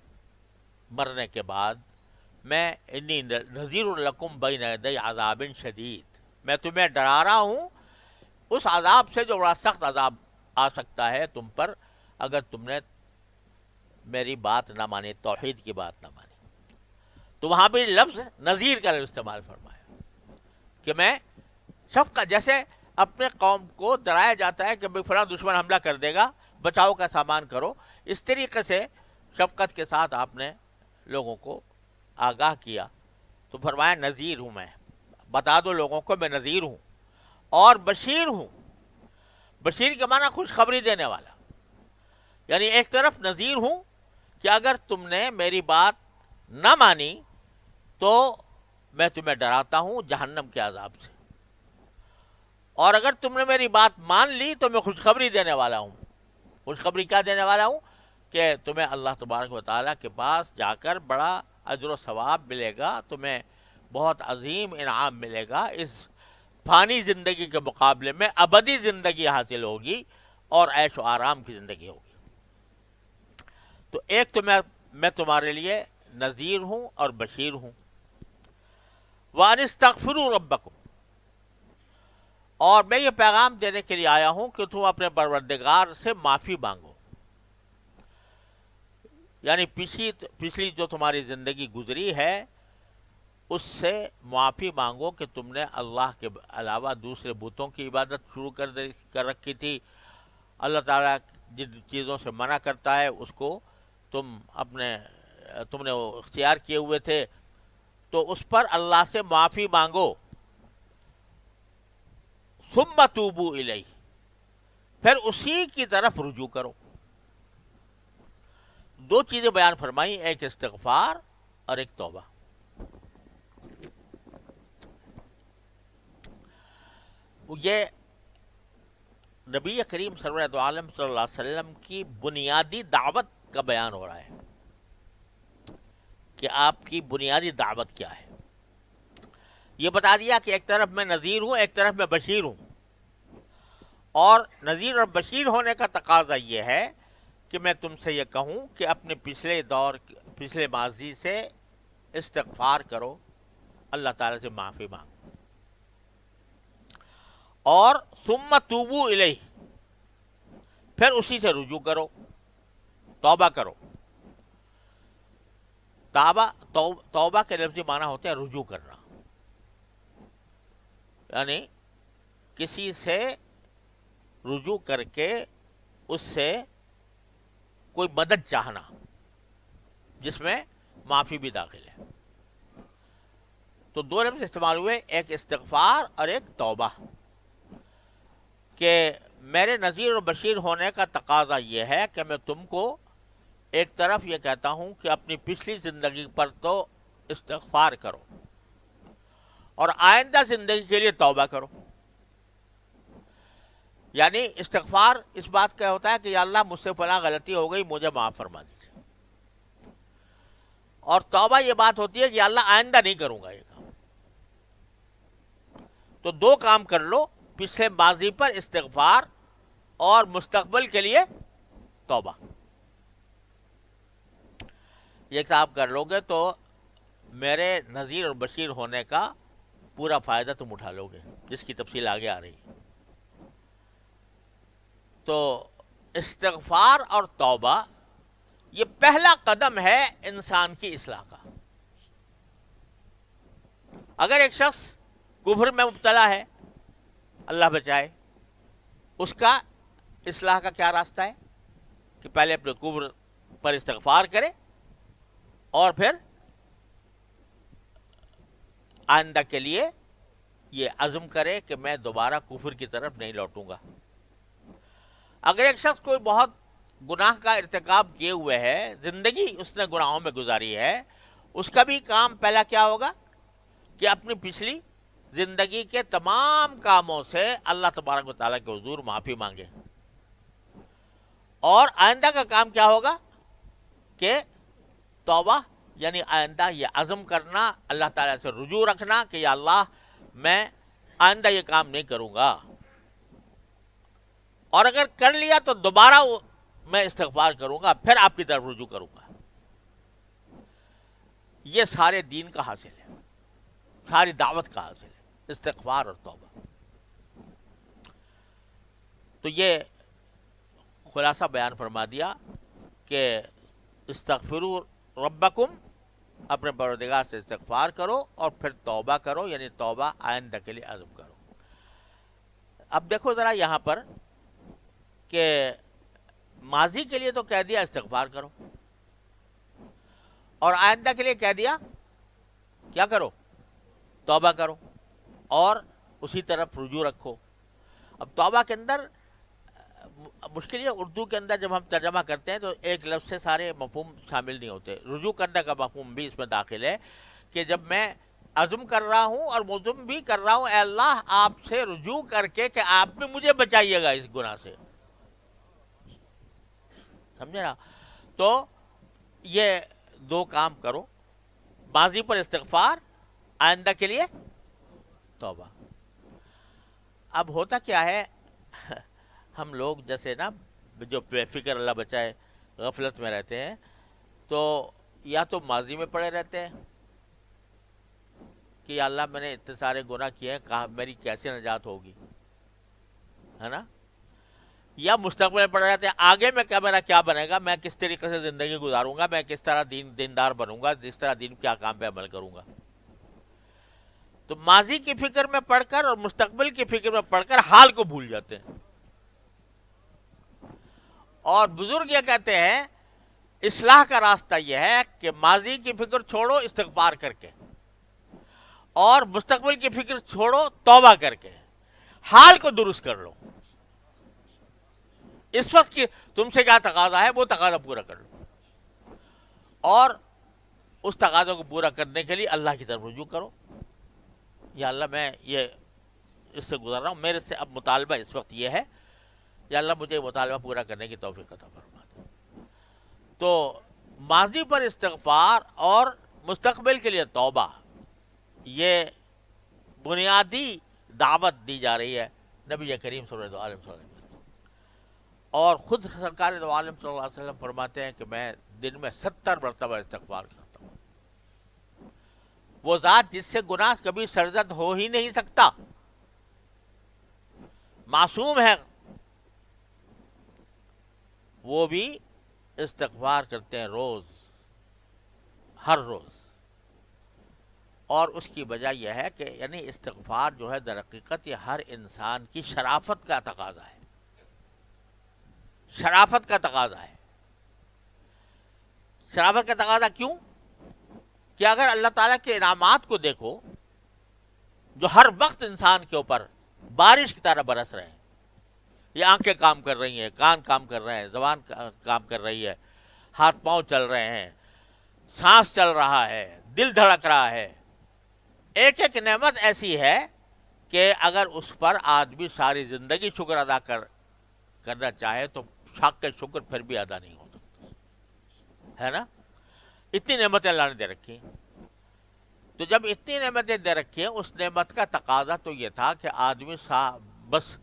مرنے کے بعد. میں انی نذیر لکم بین یدی عذاب شدید، میں تمہیں ڈرا رہا ہوں اس عذاب سے جو بڑا سخت عذاب آ سکتا ہے تم پر اگر تم نے میری بات نہ مانی، توحید کی بات نہ مانی. تو وہاں بھی لفظ نذیر کا استعمال فرمایا کہ میں شفقت، جیسے اپنے قوم کو ڈرایا جاتا ہے کہ بھئی فلاں دشمن حملہ کر دے گا، بچاؤ کا سامان کرو، اس طریقے سے شفقت کے ساتھ آپ نے لوگوں کو آگاہ کیا. تو فرمایا نذیر ہوں، میں بتا دو لوگوں کو میں نذیر ہوں اور بشیر ہوں. بشیر کے معنی خوشخبری دینے والا، یعنی ایک طرف نذیر ہوں کہ اگر تم نے میری بات نہ مانی تو میں تمہیں ڈراتا ہوں جہنم کے عذاب سے، اور اگر تم نے میری بات مان لی تو میں خوشخبری دینے والا ہوں. خوشخبری کیا دینے والا ہوں؟ کہ تمہیں اللہ تبارک و تعالیٰ کے پاس جا کر بڑا اجر و ثواب ملے گا، تمہیں بہت عظیم انعام ملے گا، اس فانی زندگی کے مقابلے میں ابدی زندگی حاصل ہوگی اور عیش و آرام کی زندگی ہوگی. تو ایک تو میں تمہارے لیے نذیر ہوں اور بشیر ہوں. وَأَنِ اسْتَغْفِرُوا رَبَّكُمْ، اور میں یہ پیغام دینے کے لیے آیا ہوں کہ تم اپنے پروردگار سے معافی مانگو. یعنی پچھلی جو تمہاری زندگی گزری ہے اس سے معافی مانگو کہ تم نے اللہ کے علاوہ دوسرے بتوں کی عبادت شروع کر رکھی تھی. اللہ تعالیٰ جن چیزوں سے منع کرتا ہے اس کو تم نے اختیار کیے ہوئے تھے، تو اس پر اللہ سے معافی مانگو. ثم توبوا الیہ، پھر اسی کی طرف رجوع کرو. دو چیزیں بیان فرمائی، ایک استغفار اور ایک توبہ. یہ نبی کریم سرورت عالم صلی اللہ علیہ وسلم کی بنیادی دعوت کا بیان ہو رہا ہے کہ آپ کی بنیادی دعوت کیا ہے. یہ بتا دیا کہ ایک طرف میں نذیر ہوں، ایک طرف میں بشیر ہوں، اور نذیر اور بشیر ہونے کا تقاضا یہ ہے کہ میں تم سے یہ کہوں کہ اپنے پچھلے ماضی سے استغفار کرو، اللہ تعالیٰ سے معافی مانگو، اور ثم توبوا الیہ، پھر اسی سے رجوع کرو، توبہ کرو. توبہ کے لفظی معنی ہوتے ہیں رجوع کرنا، یعنی کسی سے رجوع کر کے اس سے کوئی مدد چاہنا، جس میں معافی بھی داخل ہے. تو دو لفظ استعمال ہوئے، ایک استغفار اور ایک توبہ، کہ میرے نذیر و بشیر ہونے کا تقاضا یہ ہے کہ میں تم کو ایک طرف یہ کہتا ہوں کہ اپنی پچھلی زندگی پر تو استغفار کرو اور آئندہ زندگی کے لیے توبہ کرو. یعنی استغفار اس بات کا ہوتا ہے کہ یا اللہ مجھ سے فلاں غلطی ہو گئی، مجھے معاف فرما دیجیے. اور توبہ یہ بات ہوتی ہے کہ یا اللہ آئندہ نہیں کروں گا یہ کام. تو دو کام کر لو، پچھلے ماضی پر استغفار اور مستقبل کے لیے توبہ. یہ کام کر لو گے تو میرے نذیر اور بشیر ہونے کا پورا فائدہ تم اٹھا لو گے، جس کی تفصیل آگے آ رہی ہے. تو استغفار اور توبہ یہ پہلا قدم ہے انسان کی اصلاح کا. اگر ایک شخص کفر میں مبتلا ہے، اللہ بچائے، اس کا اصلاح کا کیا راستہ ہے کہ پہلے اپنے کفر پر استغفار کرے اور پھر آئندہ کے لیے یہ عزم کرے کہ میں دوبارہ کفر کی طرف نہیں لوٹوں گا. اگر ایک شخص کوئی بہت گناہ کا ارتکاب کیے ہوئے ہے، زندگی اس نے گناہوں میں گزاری ہے، اس کا بھی کام پہلا کیا ہوگا کہ اپنی پچھلی زندگی کے تمام کاموں سے اللہ تبارک و تعالیٰ کے حضور معافی مانگے. اور آئندہ کا کام کیا ہوگا کہ توبہ، یعنی آئندہ یہ عزم کرنا، اللہ تعالیٰ سے رجوع رکھنا کہ یا اللہ میں آئندہ یہ کام نہیں کروں گا. اور اگر کر لیا تو دوبارہ میں استغفار کروں گا، پھر آپ کی طرف رجوع کروں گا. یہ سارے دین کا حاصل ہے، ساری دعوت کا حاصل ہے، استغفار اور توبہ. تو یہ خلاصہ بیان فرما دیا کہ استغفروا ربکم، اپنے پروردگار سے استغفار کرو اور پھر توبہ کرو، یعنی توبہ آئندہ کے لیے عزم کرو. اب دیکھو ذرا یہاں پر کہ ماضی کے لیے تو کہہ دیا استغفار کرو، اور آئندہ کے لیے کہہ دیا کیا کرو، توبہ کرو اور اسی طرف رجوع رکھو. اب توبہ کے اندر مشکل یہ، اردو کے اندر جب ہم ترجمہ کرتے ہیں تو ایک لفظ سے سارے مفہوم شامل نہیں ہوتے. رجوع کرنے کا مفہوم بھی اس میں داخل ہے کہ جب میں عزم کر رہا ہوں اور مزم بھی کر رہا ہوں، اے اللہ آپ سے رجوع کر کے کہ آپ بھی مجھے بچائیے گا اس گناہ سے. سمجھے نا؟ تو یہ دو کام کرو، ماضی پر استغفار، آئندہ کے لیے توبہ. اب ہوتا کیا ہے، ہم لوگ جیسے نا جو بے فکر اللہ بچائے غفلت میں رہتے ہیں، تو یا تو ماضی میں پڑے رہتے ہیں کہ یا اللہ میں نے اتنے سارے گناہ کیے ہیں، کہاں میری کیسے نجات ہوگی، ہے نا؟ یا مستقبل میں پڑے رہتے ہیں آگے میں کیا، میرا کیا بنے گا، میں کس طریقے سے زندگی گزاروں گا، میں کس طرح دیندار بنوں گا، جس طرح دین کیا کام پہ عمل کروں گا. تو ماضی کی فکر میں پڑھ کر اور مستقبل کی فکر میں پڑھ کر حال کو بھول جاتے ہیں. اور بزرگ یہ کہتے ہیں اصلاح کا راستہ یہ ہے کہ ماضی کی فکر چھوڑو استغفار کر کے، اور مستقبل کی فکر چھوڑو توبہ کر کے، حال کو درست کر لو. اس وقت کی تم سے کیا تقاضا ہے وہ تقاضا پورا کر لو، اور اس تقاضا کو پورا کرنے کے لیے اللہ کی طرف رجوع کرو. یا اللہ میں یہ اس سے گزر رہا ہوں، میرے سے اب مطالبہ اس وقت یہ ہے، یا اللہ مجھے مطالبہ پورا کرنے کی توفیق عطا فرما دے. تو ماضی پر استغفار اور مستقبل کے لیے توبہ، یہ بنیادی دعوت دی جا رہی ہے نبی کریم صلی اللہ علیہ وسلم. اور خود سرکار دو عالم صلی اللہ علیہ وسلم فرماتے ہیں کہ میں دن میں 70 مرتبہ استغفار کرتا ہوں. وہ ذات جس سے گناہ کبھی سرزد ہو ہی نہیں سکتا، معصوم ہے، وہ بھی استغفار کرتے ہیں روز، ہر روز. اور اس کی وجہ یہ ہے کہ یعنی استغفار جو ہے در حقیقت یہ ہر انسان کی شرافت کا تقاضا ہے، شرافت کا تقاضا ہے. شرافت کا تقاضا کیوں؟ کہ اگر اللہ تعالیٰ کے انعامات کو دیکھو جو ہر وقت انسان کے اوپر بارش کی طرح برس رہے ہیں، یہ آنکھیں کام کر رہی ہیں، کان کام کر رہے ہیں، زبان کام کر رہی ہے، ہاتھ پاؤں چل رہے ہیں، سانس چل رہا ہے، دل دھڑک رہا ہے، ایک ایک نعمت ایسی ہے کہ اگر اس پر آدمی ساری زندگی شکر ادا کرنا چاہے تو حق کے شکر پھر بھی ادا نہیں ہو سکتا ہے نا. اتنی نعمتیں اللہ نے دے رکھی ہیں. تو جب اتنی نعمتیں دے رکھی ہیں اس نعمت کا تقاضا تو یہ تھا کہ آدمی بس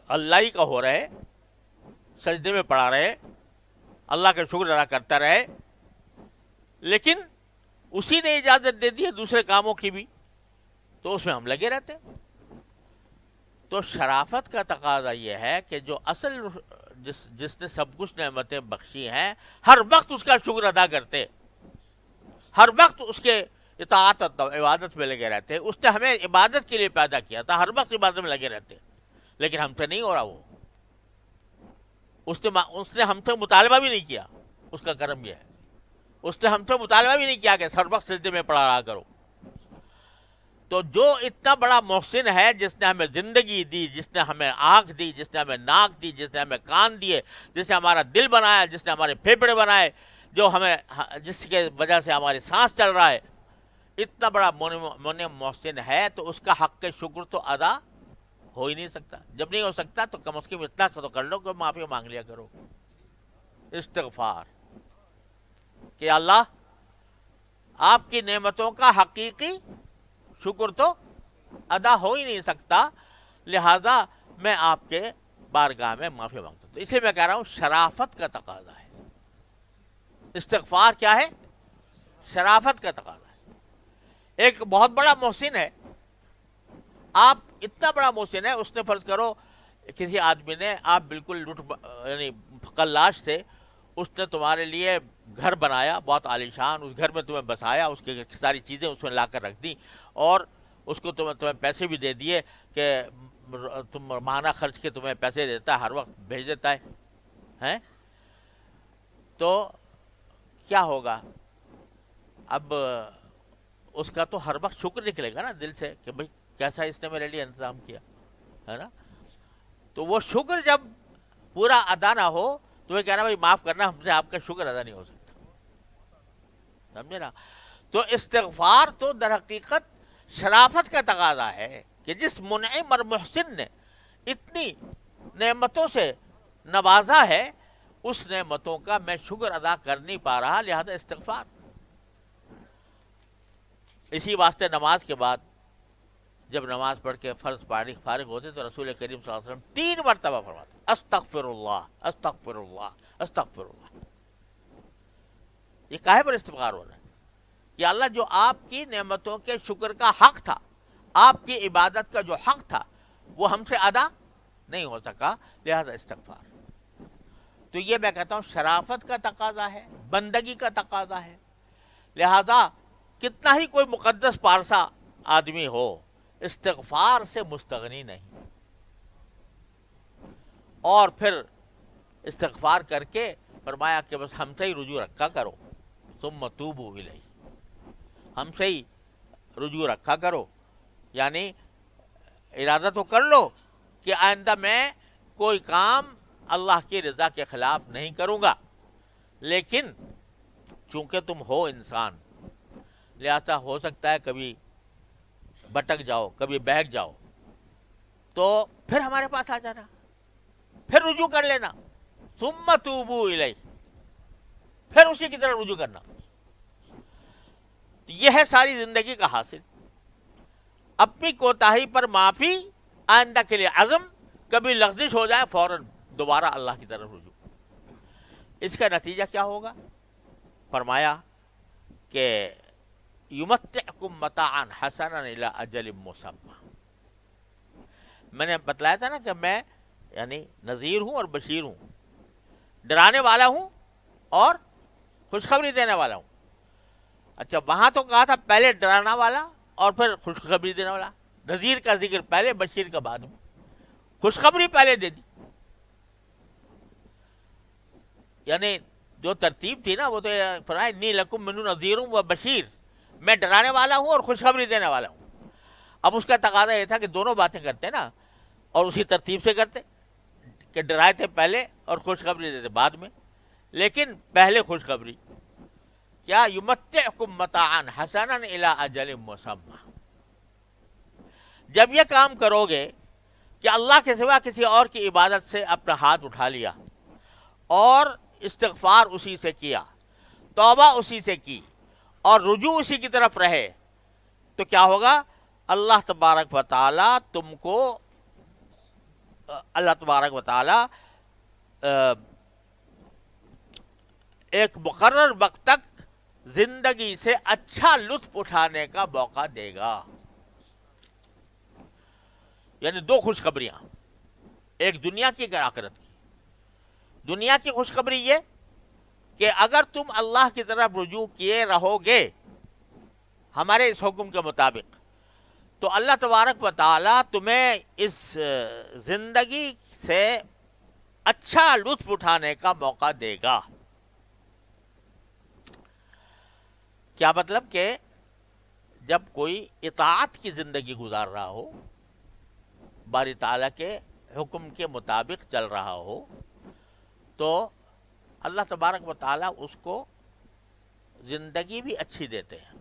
اللہ ہی کا ہو رہے, سجدے میں پڑا رہے, اللہ کا شکر ادا کرتا رہے. لیکن اسی نے اجازت دے دی ہے دوسرے کاموں کی بھی, تو اس میں ہم لگے رہتے. تو شرافت کا تقاضا یہ ہے کہ جو اصل جس نے سب کچھ نعمتیں بخشی ہیں ہر وقت اس کا شکر ادا کرتے, ہر وقت اس کے اطاعت اور عبادت میں لگے رہتے. اس نے ہمیں عبادت کے لیے پیدا کیا تھا, ہر وقت عبادت میں لگے رہتے, لیکن ہم سے نہیں ہو رہا وہ. اس نے ہم سے مطالبہ بھی نہیں کیا, اس کا کرم یہ ہے. اس نے ہم سے مطالبہ بھی نہیں کیا کہ ہر وقت سجدے میں پڑا رہا کرو. تو جو اتنا بڑا محسن ہے, جس نے ہمیں زندگی دی, جس نے ہمیں آنکھ دی, جس نے ہمیں ناک دی, جس نے ہمیں کان دیے, جس نے ہمارا دل بنایا, جس نے ہمارے پھیپھڑے بنائے, جس کی وجہ سے ہماری سانس چل رہا ہے, اتنا بڑا منعم محسن ہے, تو اس کا حق کے شکر تو ادا ہو ہی نہیں سکتا. جب نہیں ہو سکتا تو کم از کم اتنا تو کر لو کہ معافی مانگ لیا کرو, استغفار, کہ اللہ آپ کی نعمتوں کا حقیقی شکر تو ادا ہو ہی نہیں سکتا, لہذا میں آپ کے بارگاہ میں معافی مانگتا ہوں. تو اسے میں کہہ رہا ہوں شرافت کا تقاضا ہے. استغفار کیا ہے؟ شرافت کا تقاضا ہے. ایک بہت بڑا محسن ہے, آپ اتنا بڑا محسن ہے, اس نے فرض کرو کسی آدمی نے, آپ بالکل یعنی قلاش تھے, اس نے تمہارے لیے گھر بنایا بہت عالیشان, اس گھر میں تمہیں بسایا, اس کی ساری چیزیں اس میں لا کر رکھ دی, اور اس کو تمہیں پیسے بھی دے دیے کہ تم ماہانہ خرچ کے تمہیں پیسے دیتا ہے, ہر وقت بھیج دیتا ہے. تو کیا ہوگا اب؟ اس کا تو ہر وقت شکر نکلے گا نا دل سے کہ بھئی کیسا اس نے میرے لیے انتظام کیا ہے نا. تو وہ شکر جب پورا ادا نہ ہو تو یہ کہنا بھائی معاف کرنا, ہم سے آپ کا شکر ادا نہیں ہو سکتا, سمجھے نا. تو استغفار تو در حقیقت شرافت کا تقاضا ہے کہ جس منعم اور محسن نے اتنی نعمتوں سے نوازا ہے, اس نعمتوں کا میں شکر ادا کر نہیں پا رہا, لہذا استغفار. اسی واسطے نماز کے بعد جب نماز پڑھ کے فرض فارغ ہوتے تو رسول کریم صلی اللہ علیہ وسلم 3 مرتبہ فرماتے استغفر اللہ استغفر اللہ استغفر اللہ. یہ کاہے پر استغفار ہو رہا ہے؟ کہ اللہ جو آپ کی نعمتوں کے شکر کا حق تھا, آپ کی عبادت کا جو حق تھا, وہ ہم سے ادا نہیں ہو سکا, لہذا استغفار. تو یہ میں کہتا ہوں شرافت کا تقاضا ہے, بندگی کا تقاضا ہے. لہذا کتنا ہی کوئی مقدس پارسا آدمی ہو, استغفار سے مستغنی نہیں. اور پھر استغفار کر کے فرمایا کہ بس ہم سے ہی رجوع رکھا کرو, ثم توبوا الیہ, ہم سے ہی رجوع رکھا کرو. یعنی ارادہ تو کر لو کہ آئندہ میں کوئی کام اللہ کی رضا کے خلاف نہیں کروں گا, لیکن چونکہ تم ہو انسان, لہذا ہو سکتا ہے کبھی بھٹک جاؤ, کبھی بہک جاؤ, تو پھر ہمارے پاس آ جانا, پھر رجوع کر لینا, ثم توبوا الیہ, پھر اسی کی طرف رجوع کرنا. یہ ہے ساری زندگی کا حاصل. اپنی کوتاہی پر معافی, آئندہ کے لیے عزم, کبھی لغزش ہو جائے فوراً دوبارہ اللہ کی طرف رجوع. اس کا نتیجہ کیا ہوگا؟ فرمایا کہ یمتعکم متاعا حسنا الی اجل مسمى. میں نے بتلایا تھا نا کہ میں یعنی نذیر ہوں اور بشیر ہوں, ڈرانے والا ہوں اور خوشخبری دینے والا ہوں. اچھا, وہاں تو کہا تھا پہلے ڈرانا والا اور پھر خوشخبری دینے والا, نذیر کا ذکر پہلے, بشیر کا بعد میں, خوشخبری پہلے دے دی. یعنی جو ترتیب تھی نا وہ تو فرمایا انی لکم منہ نذیر و بشیر, میں ڈرانے والا ہوں اور خوشخبری دینے والا ہوں. اب اس کا تقاضا یہ تھا کہ دونوں باتیں کرتے نا, اور اسی ترتیب سے کرتے کہ ڈرائے تھے پہلے اور خوشخبری دیتے بعد میں. لیکن پہلے خوشخبری کیا, یمتعکم متاعا حسنا الی اجل مسمى. جب یہ کام کرو گے کہ اللہ کے سوا کسی اور کی عبادت سے اپنا ہاتھ اٹھا لیا اور استغفار اسی سے کیا، توبہ اسی سے کی، اور رجوع اسی کی طرف رہے، تو کیا ہوگا؟ اللہ تبارک و تعالی تم کو اللہ تبارک و تعالی ایک مقرر وقت تک زندگی سے اچھا لطف اٹھانے کا موقع دے گا۔ یعنی دو خوشخبریاں، ایک دنیا کی، ایک آخرت کی۔ دنیا کی خوشخبری یہ کہ اگر تم اللہ کی طرف رجوع کیے رہو گے ہمارے اس حکم کے مطابق، تو اللہ تبارک و تعالی تمہیں اس زندگی سے اچھا لطف اٹھانے کا موقع دے گا۔ کیا مطلب؟ کہ جب کوئی اطاعت کی زندگی گزار رہا ہو، باری تعالیٰ کے حکم کے مطابق چل رہا ہو، تو اللہ تبارک و تعالیٰ اس کو زندگی بھی اچھی دیتے ہیں۔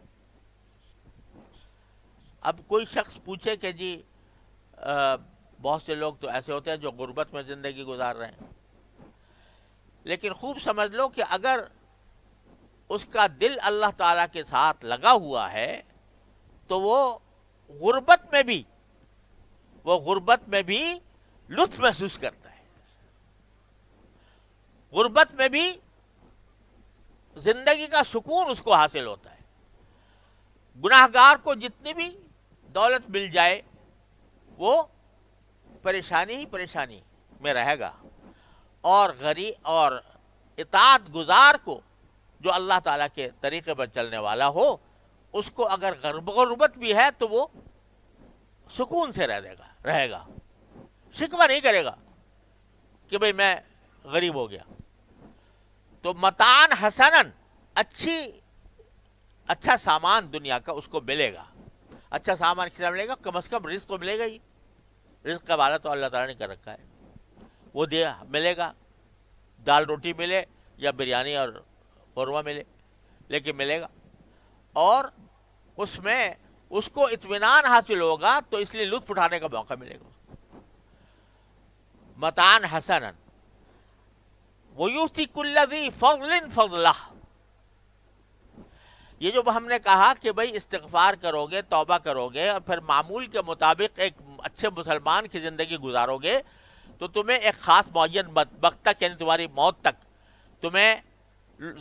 اب کوئی شخص پوچھے کہ جی بہت سے لوگ تو ایسے ہوتے ہیں جو غربت میں زندگی گزار رہے ہیں، لیکن خوب سمجھ لو کہ اگر اس کا دل اللہ تعالیٰ کے ساتھ لگا ہوا ہے تو وہ غربت میں بھی لطف محسوس کرتا ہے، غربت میں بھی زندگی کا سکون اس کو حاصل ہوتا ہے۔ گناہ گار کو جتنی بھی دولت مل جائے وہ پریشانی ہی پریشانی میں رہے گا، اور غریب اور اطاعت گزار کو، جو اللہ تعالیٰ کے طریقے پر چلنے والا ہو، اس کو اگر غربت بھی ہے تو وہ سکون سے رہے گا، شکوہ نہیں کرے گا کہ بھئی میں غریب ہو گیا۔ تو متاعن حسنن، اچھا سامان دنیا کا اس کو ملے گا۔ اچھا سامان کس طرح ملے گا؟ کم از کم رزق تو ملے گا ہی۔ رزق کا وعدہ تو اللہ تعالیٰ نے کر رکھا ہے، وہ ملے گا، دال روٹی ملے یا بریانی اور قورمہ ملے، لیکن ملے گا، اور اس میں اس کو اطمینان حاصل ہوگا، تو اس لیے لطف اٹھانے کا موقع ملے گا۔ متاعن حسنن وَيُؤْتِ كُلَّ ذِي فَضْلٍ فَضْلَهُ۔ یہ جو ہم نے کہا کہ بھئی استغفار کرو گے، توبہ کرو گے، اور پھر معمول کے مطابق ایک اچھے مسلمان کی زندگی گزارو گے، تو تمہیں ایک خاص معین وقت تک، یعنی تمہاری موت تک، تمہیں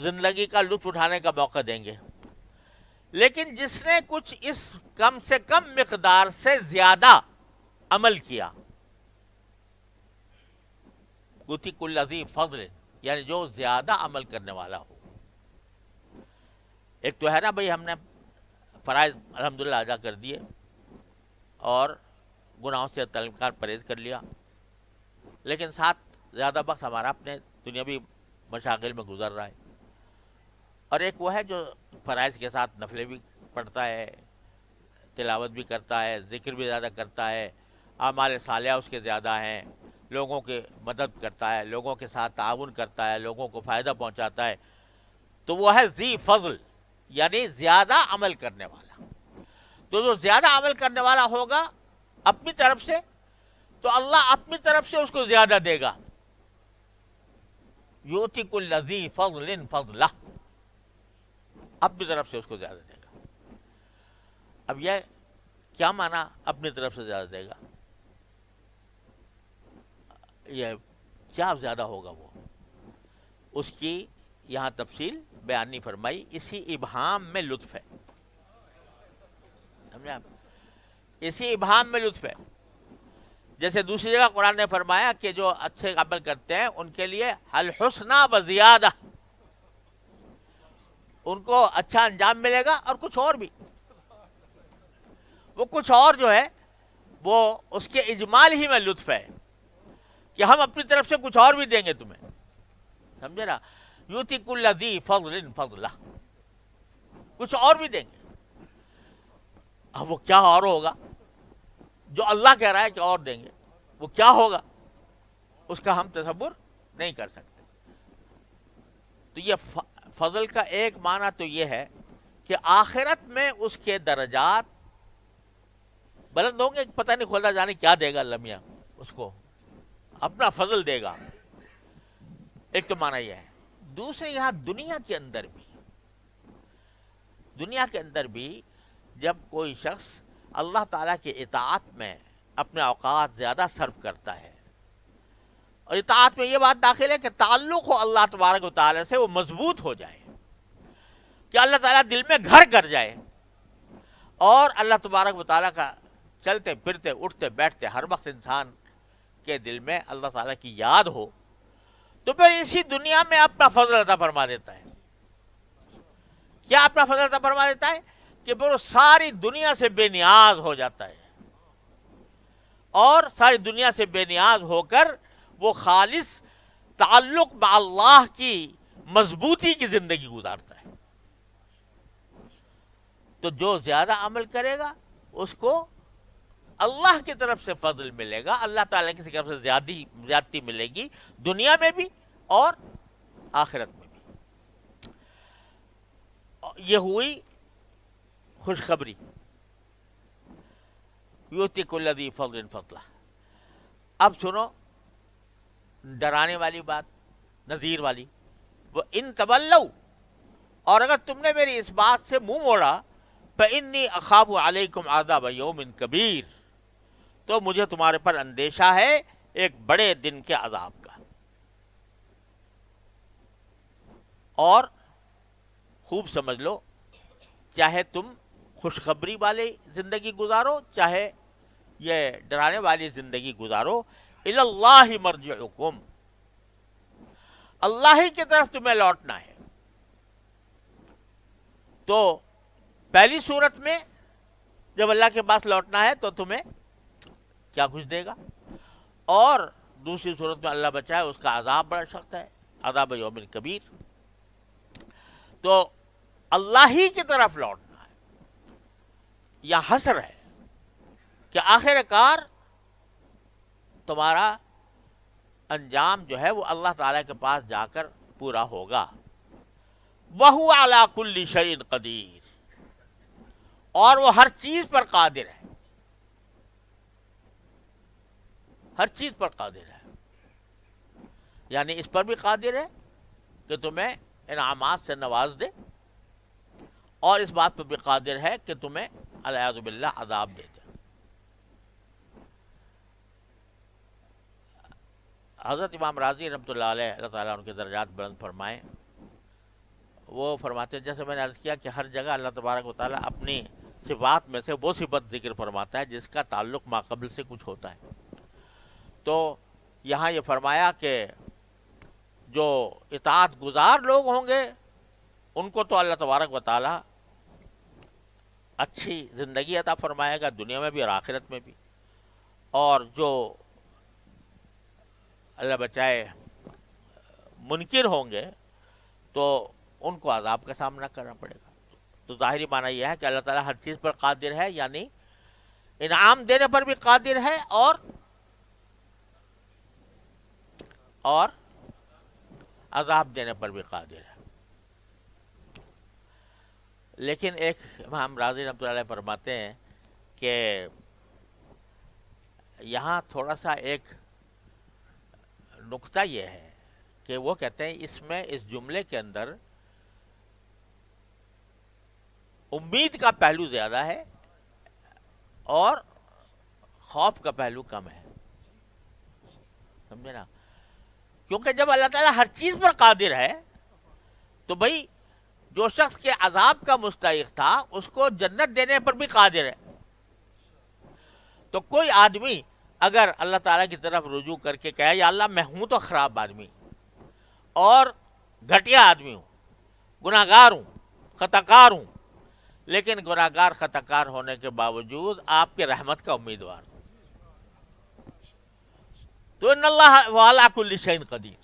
زندگی کا لطف اٹھانے کا موقع دیں گے۔ لیکن جس نے کچھ اس کم سے کم مقدار سے زیادہ عمل کیا، یؤتی کل ذی فضل، یعنی جو زیادہ عمل کرنے والا ہو۔ ایک تو ہے نا بھئی ہم نے فرائض الحمدللہ ادا کر دیے اور گناہوں سے طلبکار پرہیز کر لیا، لیکن ساتھ زیادہ وقت ہمارا اپنے دنیاوی مشاغل میں گزر رہا ہے۔ اور ایک وہ ہے جو فرائض کے ساتھ نفلیں بھی پڑھتا ہے، تلاوت بھی کرتا ہے، ذکر بھی زیادہ کرتا ہے، اعمال صالحہ اس کے زیادہ ہیں، لوگوں کی مدد کرتا ہے، لوگوں کے ساتھ تعاون کرتا ہے، لوگوں کو فائدہ پہنچاتا ہے، تو وہ ہے ذی فضل، یعنی زیادہ عمل کرنے والا۔ تو جو زیادہ عمل کرنے والا ہوگا اپنی طرف سے، تو اللہ اپنی طرف سے اس کو زیادہ دے گا۔ یؤتی کل ذی فضل فضلہ، اپنی طرف سے اس کو زیادہ دے گا۔ اب یہ کیا معنی اپنی طرف سے زیادہ دے گا؟ یہ کیا زیادہ ہوگا؟ وہ اس کی یہاں تفصیل بیان نہیں فرمائی، اسی ابہام میں لطف ہے، سمجھے آپ؟ اسی ابہام میں لطف ہے۔ جیسے دوسری جگہ قرآن نے فرمایا کہ جو اچھے عمل کرتے ہیں ان کے لیے الحسنی وزیادہ، ان کو اچھا انجام ملے گا اور کچھ اور بھی۔ وہ کچھ اور جو ہے وہ اس کے اجمال ہی میں لطف ہے کہ ہم اپنی طرف سے کچھ اور بھی دیں گے تمہیں، سمجھے نا؟ یؤتی کل ذی فضل فضلہ، کچھ اور بھی دیں گے۔ اب وہ کیا اور ہوگا جو اللہ کہہ رہا ہے کہ اور دیں گے؟ وہ کیا ہوگا اس کا ہم تصور نہیں کر سکتے۔ تو یہ فضل کا ایک معنی تو یہ ہے کہ آخرت میں اس کے درجات بلند ہوں گے پتہ نہیں خدا جانے کیا دے گا اللہ میاں اس کو، اپنا فضل دے گا. ایک تو معنی یہ ہے. دوسرے یہاں دنیا کے اندر بھی جب کوئی شخص اللہ تعالیٰ کی اطاعت میں اپنے اوقات زیادہ صرف کرتا ہے، اور اطاعت میں یہ بات داخل ہے کہ تعلق ہو اللہ تبارک و تعالیٰ سے، وہ مضبوط ہو جائے، کہ اللہ تعالیٰ دل میں گھر کر جائے، اور اللہ تبارک و تعالیٰ کا چلتے پھرتے اٹھتے بیٹھتے ہر وقت انسان کے دل میں اللہ تعالیٰ کی یاد ہو، تو پھر اسی دنیا میں اپنا فضل عطا فرما دیتا ہے. کیا اپنا فضل عطا فرما دیتا ہے؟ کہ پھر وہ ساری دنیا سے بے نیاز ہو جاتا ہے، اور ساری دنیا سے بے نیاز ہو کر وہ خالص تعلق با اللہ کی مضبوطی کی زندگی گزارتا ہے. تو جو زیادہ عمل کرے گا اس کو اللہ کی طرف سے فضل ملے گا، اللہ تعالیٰ کی طرف سے زیادتی ملے گی، دنیا میں بھی اور آخرت میں بھی. یہ ہوئی خوشخبری. یؤتی کل ذی فضل فضلہ. اب سنو ڈرانے والی بات، نذیر والی. وہ ان تولوا، اور اگر تم نے میری اس بات سے منہ موڑا، فإنی اخاف علیکم عذاب یوم کبیر، تو مجھے تمہارے پر اندیشہ ہے ایک بڑے دن کے عذاب کا. اور خوب سمجھ لو، چاہے تم خوشخبری والی زندگی گزارو چاہے یہ ڈرانے والی زندگی گزارو، الی اللہ مرجعکم، اللہ ہی کی طرف تمہیں لوٹنا ہے. تو پہلی صورت میں جب اللہ کے پاس لوٹنا ہے تو تمہیں کیا کچھ دے گا، اور دوسری صورت میں اللہ بچائے اس کا عذاب بڑا سخت ہے، عذاب یوم کبیر. تو اللہ ہی کی طرف لوٹنا ہے. یا حسر ہے کہ آخر کار تمہارا انجام جو ہے وہ اللہ تعالیٰ کے پاس جا کر پورا ہوگا. وَهُوَ عَلَى كُلِّ شَيْءٍ قَدِيرٌ، اور وہ ہر چیز پر قادر ہے، ہر چیز پر قادر ہے. یعنی اس پر بھی قادر ہے کہ تمہیں انعامات سے نواز دے، اور اس بات پر بھی قادر ہے کہ تمہیں والعیاذ باللہ عذاب دے دے. حضرت امام راضی رحمۃ اللہ علیہ، اللہ تعالیٰ ان کے درجات بلند فرمائے، وہ فرماتے ہیں جیسے میں نے عرض کیا کہ ہر جگہ اللہ تبارک و تعالیٰ اپنی صفات میں سے وہ صفت ذکر فرماتا ہے جس کا تعلق ماقبل سے کچھ ہوتا ہے. تو یہاں یہ فرمایا کہ جو اطاعت گزار لوگ ہوں گے ان کو تو اللہ تبارک و تعالیٰ اچھی زندگی عطا فرمائے گا، دنیا میں بھی اور آخرت میں بھی. اور جو اللہ بچائے منکر ہوں گے تو ان کو عذاب کا سامنا کرنا پڑے گا. تو ظاہری معنی یہ ہے کہ اللہ تعالیٰ ہر چیز پر قادر ہے، یعنی انعام دینے پر بھی قادر ہے اور عذاب دینے پر بھی قادر ہے. لیکن ایک امام راضی رحمۃ اللہ علیہ فرماتے ہیں کہ یہاں تھوڑا سا ایک نقطہ یہ ہے کہ وہ کہتے ہیں اس جملے کے اندر امید کا پہلو زیادہ ہے اور خوف کا پہلو کم ہے. سمجھے نا؟ کیونکہ جب اللہ تعالیٰ ہر چیز پر قادر ہے تو بھائی جو شخص کے عذاب کا مستحق تھا اس کو جنت دینے پر بھی قادر ہے. تو کوئی آدمی اگر اللہ تعالیٰ کی طرف رجوع کر کے کہے یا اللہ میں ہوں تو خراب آدمی اور گھٹیا آدمی ہوں، گناہ گار ہوں، خطا کار ہوں، لیکن گناہ گار خطا کار ہونے کے باوجود آپ کے رحمت کا امیدوار ہوں، تو ان اللہ وعلی کل شیء قدیر،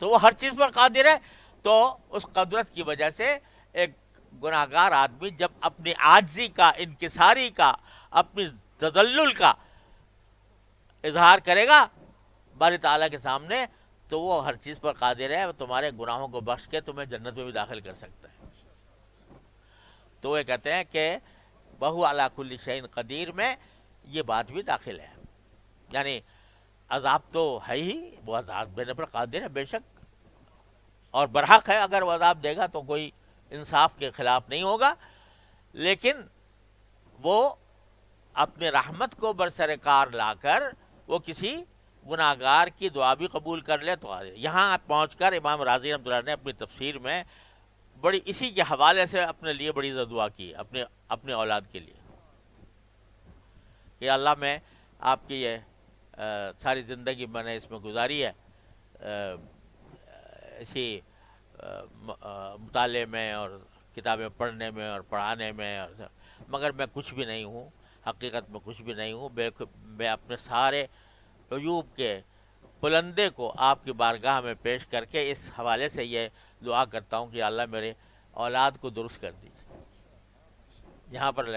تو وہ ہر چیز پر قادر ہے. تو اس قدرت کی وجہ سے ایک گناہ گار آدمی جب اپنی عاجزی کا، انکساری کا، اپنی تذلل کا اظہار کرے گا باری تعالیٰ کے سامنے، تو وہ ہر چیز پر قادر ہے، وہ تمہارے گناہوں کو بخش کے تمہیں جنت میں بھی داخل کر سکتا ہے. تو وہ کہتے ہیں کہ بہو علی کل شیء قدیر میں یہ بات بھی داخل ہے. یعنی عذاب تو ہے ہی، وہ عذاب دینے پر قادر ہے بے شک، اور برحق ہے. اگر وہ عذاب دے گا تو کوئی انصاف کے خلاف نہیں ہوگا، لیکن وہ اپنے رحمت کو برسر کار لا کر وہ کسی گناہگار کی دعا بھی قبول کر لے تو یہاں پہنچ کر امام راضی رحمۃ اللہ نے اپنی تفسیر میں بڑی اسی کے حوالے سے اپنے لیے بڑی دعا کی، اپنے اولاد کے لیے، کہ اللہ میں آپ کی یہ ساری زندگی میں نے اس میں گزاری ہے اسی مطالعے میں اور کتابیں پڑھنے میں اور پڑھانے میں، مگر میں کچھ بھی نہیں ہوں، حقیقت میں کچھ بھی نہیں ہوں. میں اپنے سارے عیوب کے بلندے کو آپ کی بارگاہ میں پیش کر کے اس حوالے سے یہ دعا کرتا ہوں کہ اللہ میرے اولاد کو درست کر دیجیے. یہاں پر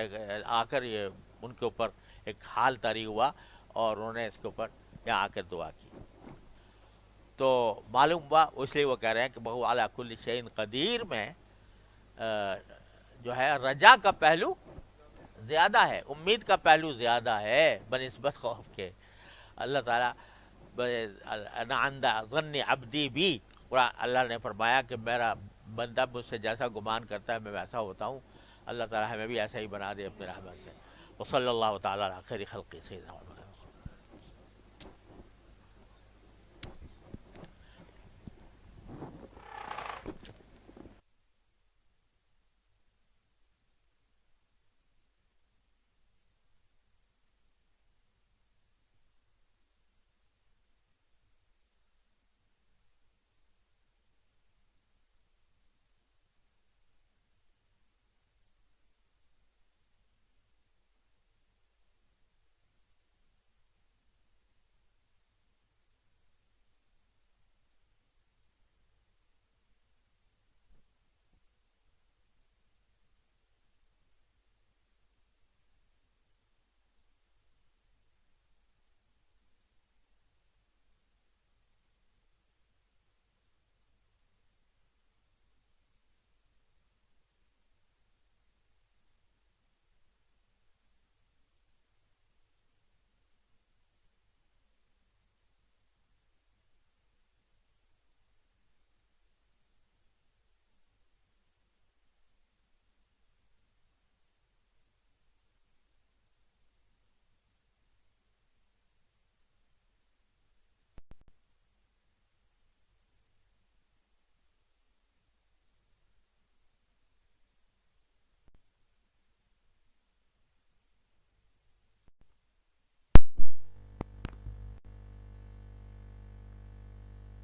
آ کر یہ ان کے اوپر ایک حال طاری ہوا اور انہوں نے اس کے اوپر یہاں آ کر دعا کی. تو معلوم ہوا، اس لیے وہ کہہ رہے ہیں کہ بہو اعلیٰ کل شعین قدیر میں جو ہے رجا کا پہلو زیادہ ہے، امید کا پہلو زیادہ ہے بنسبت خوف کے. اللہ تعالیٰ عند ظن عبدی بھی، اللہ نے فرمایا کہ میرا بندہ مجھ سے جیسا گمان کرتا ہے میں ویسا ہوتا ہوں. اللہ تعالیٰ ہمیں بھی ایسا ہی بنا دے اپنے رحمت سے. وصلی اللہ تعالیٰ علی خیر خلقہ سیدنا محمد.